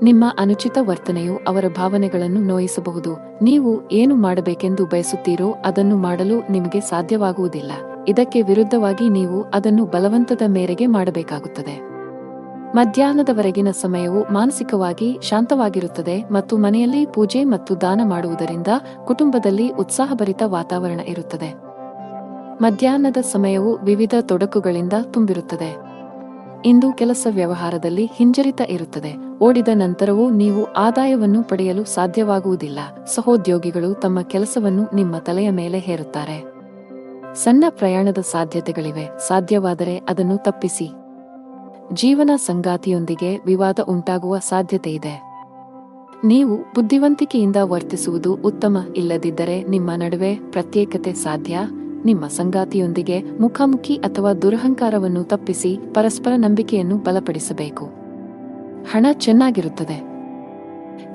ನಿಮ್ಮ ಅನುಚಿತ ವರ್ತನೆಯು ಅವರ ಭಾವನೆಗಳನ್ನು ನೋಯಿಸಬಹುದು. ನೀವು ಏನು ಮಾಡಬೇಕೆಂದು ಬಯಸುತ್ತೀರೋ ಅದನ್ನು ಮಾಡಲು ನಿಮಗೆ ಸಾಧ್ಯವಾಗುವುದಿಲ್ಲ. ಇದಕ್ಕೆ ವಿರುದ್ಧವಾಗಿ ನೀವು ಅದನ್ನು ಬಲವಂತದ ಮೇರೆಗೆ ಮಾಡಬೇಕಾಗುತ್ತದೆ. ಮಧ್ಯಾಹ್ನದವರೆಗಿನ ಸಮಯವು ಮಾನಸಿಕವಾಗಿ ಶಾಂತವಾಗಿರುತ್ತದೆ ಮತ್ತು ಮನೆಯಲ್ಲಿ ಪೂಜೆ ಮತ್ತು ದಾನ ಮಾಡುವುದರಿಂದ ಕುಟುಂಬದಲ್ಲಿ ಉತ್ಸಾಹಭರಿತ ವಾತಾವರಣ ಇರುತ್ತದೆ. ಮಧ್ಯಾಹ್ನದ ಸಮಯವು ವಿವಿಧ ತೊಡಕುಗಳಿಂದ ತುಂಬಿರುತ್ತದೆ. ಇಂದು ಕೆಲಸ ವ್ಯವಹಾರದಲ್ಲಿ ಹಿಂಜರಿತ ಇರುತ್ತದೆ. ಓಡಿದ ನಂತರವೂ ನೀವು ಆದಾಯವನ್ನು ಪಡೆಯಲು ಸಾಧ್ಯವಾಗುವುದಿಲ್ಲ. ಸಹೋದ್ಯೋಗಿಗಳು ತಮ್ಮ ಕೆಲಸವನ್ನು ನಿಮ್ಮ ತಲೆಯ ಮೇಲೆ ಹೇರುತ್ತಾರೆ. ಸಣ್ಣ ಪ್ರಯಾಣದ ಸಾಧ್ಯತೆಗಳಿವೆ. ಸಾಧ್ಯವಾದರೆ ಅದನ್ನು ತಪ್ಪಿಸಿ. ಜೀವನ ಸಂಗಾತಿಯೊಂದಿಗೆ ವಿವಾದ ಉಂಟಾಗುವ ಸಾಧ್ಯತೆಯಿದೆ. ನೀವು ಬುದ್ಧಿವಂತಿಕೆಯಿಂದ ವರ್ತಿಸುವುದು ಉತ್ತಮ. ಇಲ್ಲದಿದ್ದರೆ ನಿಮ್ಮ ನಡುವೆ ಪ್ರತ್ಯೇಕತೆ ಸಾಧ್ಯ. ನಿಮ್ಮ ಸಂಗಾತಿಯೊಂದಿಗೆ ಮುಖಾಮುಖಿ ಅಥವಾ ದುರಹಂಕಾರವನ್ನು ತಪ್ಪಿಸಿ ಪರಸ್ಪರ ನಂಬಿಕೆಯನ್ನು ಬಲಪಡಿಸಬೇಕು. ಹಣ ಚೆನ್ನಾಗಿರುತ್ತದೆ.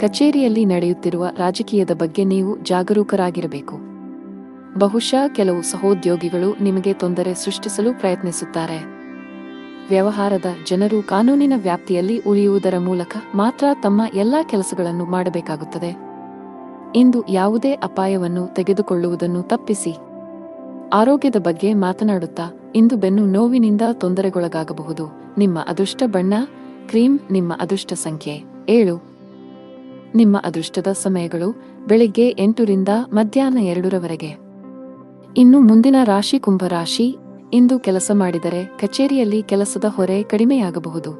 ಕಚೇರಿಯಲ್ಲಿ ನಡೆಯುತ್ತಿರುವ ರಾಜಕೀಯದ ಬಗ್ಗೆ ನೀವು ಜಾಗರೂಕರಾಗಿರಬೇಕು. ಬಹುಶಃ ಕೆಲವು ಸಹೋದ್ಯೋಗಿಗಳು ನಿಮಗೆ ತೊಂದರೆ ಸೃಷ್ಟಿಸಲು ಪ್ರಯತ್ನಿಸುತ್ತಾರೆ. ವ್ಯವಹಾರದ ಜನರು ಕಾನೂನಿನ ವ್ಯಾಪ್ತಿಯಲ್ಲಿ ಉಳಿಯುವುದರ ಮೂಲಕ ಮಾತ್ರ ತಮ್ಮ ಎಲ್ಲಾ ಕೆಲಸಗಳನ್ನು ಮಾಡಬೇಕಾಗುತ್ತದೆ. ಇಂದು ಯಾವುದೇ ಅಪಾಯವನ್ನು ತೆಗೆದುಕೊಳ್ಳುವುದನ್ನು ತಪ್ಪಿಸಿ. ಆರೋಗ್ಯದ ಬಗ್ಗೆ ಮಾತನಾಡುತ್ತಾ ಇಂದು ಬೆನ್ನು ನೋವಿನಿಂದ ತೊಂದರೆಗೊಳಗಾಗಬಹುದು. ನಿಮ್ಮ ಅದೃಷ್ಟ ಬಣ್ಣ ಕ್ರೀಮ್. ನಿಮ್ಮ ಅದೃಷ್ಟ ಸಂಖ್ಯೆ 7. ನಿಮ್ಮ ಅದೃಷ್ಟದ ಸಮಯಗಳು ಬೆಳಿಗ್ಗೆ 8 ರಿಂದ ಮಧ್ಯಾಹ್ನ 2 ರವರೆಗೆ. ಇನ್ನು ಮುಂದಿನ ರಾಶಿ ಕುಂಭರಾಶಿ. ಇಂದು ಕೆಲಸ ಮಾಡಿದರೆ ಕಚೇರಿಯಲ್ಲಿ ಕೆಲಸದ ಹೊರೆ ಕಡಿಮೆಯಾಗಬಹುದು.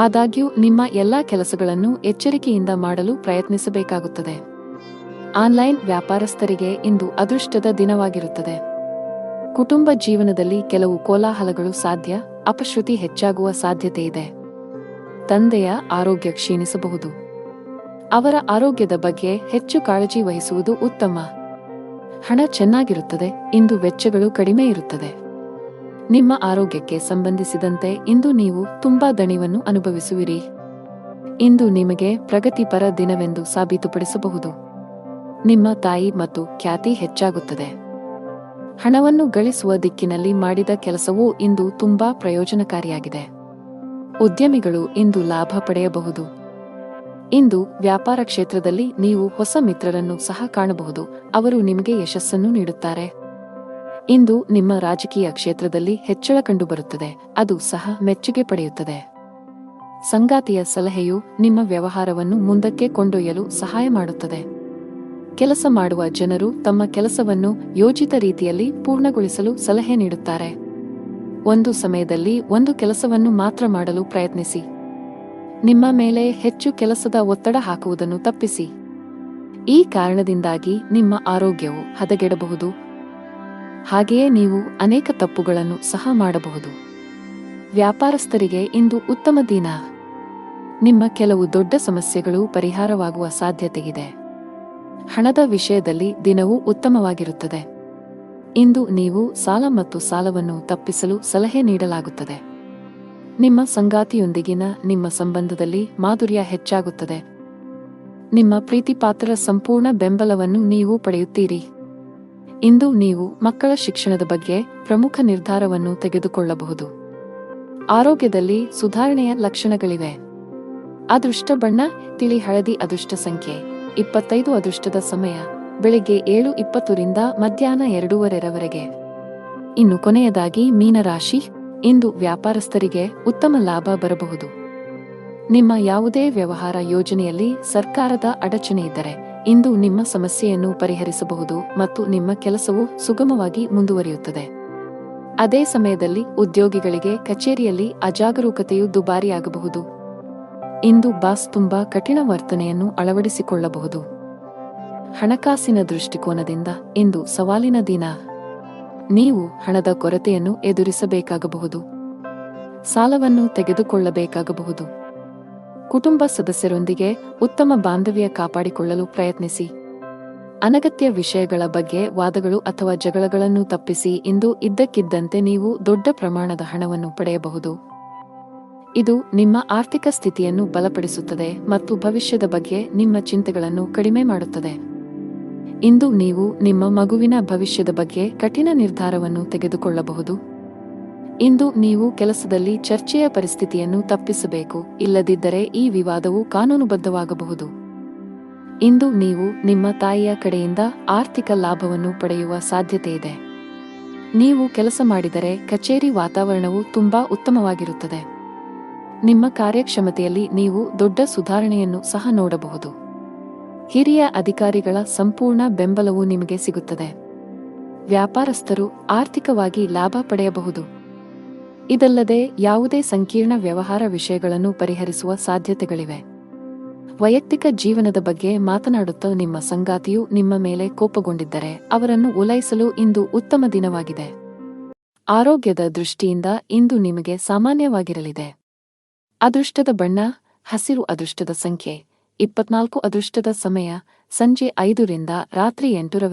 ಆದಾಗ್ಯೂ ನಿಮ್ಮ ಎಲ್ಲಾ ಕೆಲಸಗಳನ್ನು ಎಚ್ಚರಿಕೆಯಿಂದ ಮಾಡಲು ಪ್ರಯತ್ನಿಸಬೇಕಾಗುತ್ತದೆ. ಆನ್ಲೈನ್ ವ್ಯಾಪಾರಸ್ಥರಿಗೆ ಇಂದು ಅದೃಷ್ಟದ ದಿನವಾಗಿರುತ್ತದೆ. ಕುಟುಂಬ ಜೀವನದಲ್ಲಿ ಕೆಲವು ಕೋಲಾಹಲಗಳು ಸಾಧ್ಯ. ಅಪಶ್ರುತಿ ಹೆಚ್ಚಾಗುವ ಸಾಧ್ಯತೆಯಿದೆ. ತಂದೆಯ ಆರೋಗ್ಯ ಕ್ಷೀಣಿಸಬಹುದು. ಅವರ ಆರೋಗ್ಯದ ಬಗ್ಗೆ ಹೆಚ್ಚು ಕಾಳಜಿ ವಹಿಸುವುದು ಉತ್ತಮ. ಹಣ ಚೆನ್ನಾಗಿರುತ್ತದೆ. ಇಂದು ವೆಚ್ಚಗಳು ಕಡಿಮೆ ಇರುತ್ತದೆ. ನಿಮ್ಮ ಆರೋಗ್ಯಕ್ಕೆ ಸಂಬಂಧಿಸಿದಂತೆ ಇಂದು ನೀವು ತುಂಬಾ ದಣಿವನ್ನು ಅನುಭವಿಸುವಿರಿ. ಇಂದು ನಿಮಗೆ ಪ್ರಗತಿಪರ ದಿನವೆಂದು ಸಾಬೀತುಪಡಿಸಬಹುದು. ನಿಮ್ಮ ತಾಯಿ ಮತ್ತು ಖ್ಯಾತಿ ಹೆಚ್ಚಾಗುತ್ತದೆ. ಹಣವನ್ನು ಗಳಿಸುವ ದಿಕ್ಕಿನಲ್ಲಿ ಮಾಡಿದ ಕೆಲಸವೂ ಇಂದು ತುಂಬಾ ಪ್ರಯೋಜನಕಾರಿಯಾಗಿದೆ. ಉದ್ಯಮಿಗಳು ಇಂದು ಲಾಭ ಪಡೆಯಬಹುದು. ಇಂದು ವ್ಯಾಪಾರ ಕ್ಷೇತ್ರದಲ್ಲಿ ನೀವು ಹೊಸ ಮಿತ್ರರನ್ನು ಸಹ ಕಾಣಬಹುದು. ಅವರು ನಿಮಗೆ ಯಶಸ್ಸನ್ನು ನೀಡುತ್ತಾರೆ. ಇಂದು ನಿಮ್ಮ ರಾಜಕೀಯ ಕ್ಷೇತ್ರದಲ್ಲಿ ಹೆಚ್ಚಳ ಕಂಡುಬರುತ್ತದೆ, ಅದು ಸಹ ಮೆಚ್ಚುಗೆ ಪಡೆಯುತ್ತದೆ. ಸಂಗಾತಿಯ ಸಲಹೆಯು ನಿಮ್ಮ ವ್ಯವಹಾರವನ್ನು ಮುಂದಕ್ಕೆ ಕೊಂಡೊಯ್ಯಲು ಸಹಾಯ ಮಾಡುತ್ತದೆ. ಕೆಲಸ ಮಾಡುವ ಜನರು ತಮ್ಮ ಕೆಲಸವನ್ನು ಯೋಜಿತ ರೀತಿಯಲ್ಲಿ ಪೂರ್ಣಗೊಳಿಸಲು ಸಲಹೆ ನೀಡುತ್ತಾರೆ. ಒಂದು ಸಮಯದಲ್ಲಿ ಒಂದು ಕೆಲಸವನ್ನು ಮಾತ್ರ ಮಾಡಲು ಪ್ರಯತ್ನಿಸಿ. ನಿಮ್ಮ ಮೇಲೆ ಹೆಚ್ಚು ಕೆಲಸದ ಒತ್ತಡ ಹಾಕುವುದನ್ನು ತಪ್ಪಿಸಿ. ಈ ಕಾರಣದಿಂದಾಗಿ ನಿಮ್ಮ ಆರೋಗ್ಯವು ಹದಗೆಡಬಹುದು. ಹಾಗೆಯೇ ನೀವು ಅನೇಕ ತಪ್ಪುಗಳನ್ನು ಸಹ ಮಾಡಬಹುದು. ವ್ಯಾಪಾರಸ್ಥರಿಗೆ ಇಂದು ಉತ್ತಮ ದಿನ. ನಿಮ್ಮ ಕೆಲವು ದೊಡ್ಡ ಸಮಸ್ಯೆಗಳು ಪರಿಹಾರವಾಗುವ ಸಾಧ್ಯತೆಯಿದೆ. ಹಣದ ವಿಷಯದಲ್ಲಿ ದಿನವೂ ಉತ್ತಮವಾಗಿರುತ್ತದೆ. ಇಂದು ನೀವು ಸಾಲ ಮತ್ತು ಸಾಲವನ್ನು ತಪ್ಪಿಸಲು ಸಲಹೆ ನೀಡಲಾಗುತ್ತದೆ. ನಿಮ್ಮ ಸಂಗಾತಿಯೊಂದಿಗಿನ ನಿಮ್ಮ ಸಂಬಂಧದಲ್ಲಿ ಮಾಧುರ್ಯ ಹೆಚ್ಚಾಗುತ್ತದೆ. ನಿಮ್ಮ ಪ್ರೀತಿಪಾತ್ರರ ಸಂಪೂರ್ಣ ಬೆಂಬಲವನ್ನು ನೀವು ಪಡೆಯುತ್ತೀರಿ. ಇಂದು ನೀವು ಮಕ್ಕಳ ಶಿಕ್ಷಣದ ಬಗ್ಗೆ ಪ್ರಮುಖ ನಿರ್ಧಾರವನ್ನು ತೆಗೆದುಕೊಳ್ಳಬಹುದು. ಆರೋಗ್ಯದಲ್ಲಿ ಸುಧಾರಣೆಯ ಲಕ್ಷಣಗಳಿವೆ. ಅದೃಷ್ಟ ಬಣ್ಣ ತಿಳಿ ಹಳದಿ. ಅದೃಷ್ಟ ಸಂಖ್ಯೆ 25. ಅದೃಷ್ಟದ ಸಮಯ ಬೆಳಿಗ್ಗೆ 7:20 ರಿಂದ ಮಧ್ಯಾಹ್ನ 2:30 ಇನ್ನು ಕೊನೆಯದಾಗಿ ಮೀನರಾಶಿ. ಇಂದು ವ್ಯಾಪಾರಸ್ಥರಿಗೆ ಉತ್ತಮ ಲಾಭ ಬರಬಹುದು. ನಿಮ್ಮ ಯಾವುದೇ ವ್ಯವಹಾರ ಯೋಜನೆಯಲ್ಲಿ ಸರ್ಕಾರದ ಅಡಚಣೆ ಇದ್ದರೆ ಇಂದು ನಿಮ್ಮ ಸಮಸ್ಯೆಯನ್ನು ಪರಿಹರಿಸಬಹುದು ಮತ್ತು ನಿಮ್ಮ ಕೆಲಸವು ಸುಗಮವಾಗಿ ಮುಂದುವರಿಯುತ್ತದೆ. ಅದೇ ಸಮಯದಲ್ಲಿ ಉದ್ಯೋಗಿಗಳಿಗೆ ಕಚೇರಿಯಲ್ಲಿ ಅಜಾಗರೂಕತೆಯು ದುಬಾರಿಯಾಗಬಹುದು. ಇಂದು ಬಾಸ್ ತುಂಬಾ ಕಠಿಣ ವರ್ತನೆಯನ್ನು ಅಳವಡಿಸಿಕೊಳ್ಳಬಹುದು. ಹಣಕಾಸಿನ ದೃಷ್ಟಿಕೋನದಿಂದ ಇಂದು ಸವಾಲಿನ ದಿನ. ನೀವು ಹಣದ ಕೊರತೆಯನ್ನು ಎದುರಿಸಬೇಕಾಗಬಹುದು. ಸಾಲವನ್ನು ತೆಗೆದುಕೊಳ್ಳಬೇಕಾಗಬಹುದು. ಕುಟುಂಬ ಸದಸ್ಯರೊಂದಿಗೆ ಉತ್ತಮ ಬಾಂಧವ್ಯ ಕಾಪಾಡಿಕೊಳ್ಳಲು ಪ್ರಯತ್ನಿಸಿ. ಅನಗತ್ಯ ವಿಷಯಗಳ ಬಗ್ಗೆ ವಾದಗಳು ಅಥವಾ ಜಗಳಗಳನ್ನು ತಪ್ಪಿಸಿ. ಇಂದು ಇದ್ದಕ್ಕಿದ್ದಂತೆ ನೀವು ದೊಡ್ಡ ಪ್ರಮಾಣದ ಹಣವನ್ನು ಪಡೆಯಬಹುದು. ಇದು ನಿಮ್ಮ ಆರ್ಥಿಕ ಸ್ಥಿತಿಯನ್ನು ಬಲಪಡಿಸುತ್ತದೆ ಮತ್ತು ಭವಿಷ್ಯದ ಬಗ್ಗೆ ನಿಮ್ಮ ಚಿಂತೆಗಳನ್ನು ಕಡಿಮೆ ಮಾಡುತ್ತದೆ. ಇಂದು ನೀವು ನಿಮ್ಮ ಮಗುವಿನ ಭವಿಷ್ಯದ ಬಗ್ಗೆ ಕಠಿಣ ನಿರ್ಧಾರವನ್ನು ತೆಗೆದುಕೊಳ್ಳಬಹುದು. ಇಂದು ನೀವು ಕೆಲಸದಲ್ಲಿ ಚರ್ಚೆಯ ಪರಿಸ್ಥಿತಿಯನ್ನು ತಪ್ಪಿಸಬೇಕು, ಇಲ್ಲದಿದ್ದರೆ ಈ ವಿವಾದವು ಕಾನೂನುಬದ್ಧವಾಗಬಹುದು. ಇಂದು ನೀವು ನಿಮ್ಮ ತಾಯಿಯ ಕಡೆಯಿಂದ ಆರ್ಥಿಕ ಲಾಭವನ್ನು ಪಡೆಯುವ ಸಾಧ್ಯತೆಯಿದೆ. ನೀವು ಕೆಲಸ ಮಾಡಿದರೆ ಕಚೇರಿ ವಾತಾವರಣವು ತುಂಬಾ ಉತ್ತಮವಾಗಿರುತ್ತದೆ. ನಿಮ್ಮ ಕಾರ್ಯಕ್ಷಮತೆಯಲ್ಲಿ ನೀವು ದೊಡ್ಡ ಸುಧಾರಣೆಯನ್ನು ಸಹ ನೋಡಬಹುದು. ಹಿರಿಯ ಅಧಿಕಾರಿಗಳ ಸಂಪೂರ್ಣ ಬೆಂಬಲವು ನಿಮಗೆ ಸಿಗುತ್ತದೆ. ವ್ಯಾಪಾರಸ್ಥರು ಆರ್ಥಿಕವಾಗಿ ಲಾಭ ಪಡೆಯಬಹುದು. ಇದಲ್ಲದೆ ಯಾವುದೇ ಸಂಕೀರ್ಣ ವ್ಯವಹಾರ ವಿಷಯಗಳನ್ನು ಪರಿಹರಿಸುವ ಸಾಧ್ಯತೆಗಳಿವೆ. ವೈಯಕ್ತಿಕ ಜೀವನದ ಬಗ್ಗೆ ಮಾತನಾಡುತ್ತಾ ನಿಮ್ಮ ಸಂಗಾತಿಯು ನಿಮ್ಮ ಮೇಲೆ ಕೋಪಗೊಂಡಿದ್ದರೆ ಅವರನ್ನು ಓಲೈಸಲು ಇಂದು ಉತ್ತಮ ದಿನವಾಗಿದೆ. ಆರೋಗ್ಯದ ದೃಷ್ಟಿಯಿಂದ ಇಂದು ನಿಮಗೆ ಸಾಮಾನ್ಯವಾಗಿರಲಿದೆ. ಅದೃಷ್ಟದ ಬಣ್ಣ ಹಸಿರು. ಅದೃಷ್ಟದ ಸಂಖ್ಯೆ 24. ಅದೃಷ್ಟದ ಸಮಯ ಸಂಜೆ 5 ರಿಂದ ರಾತ್ರಿ 8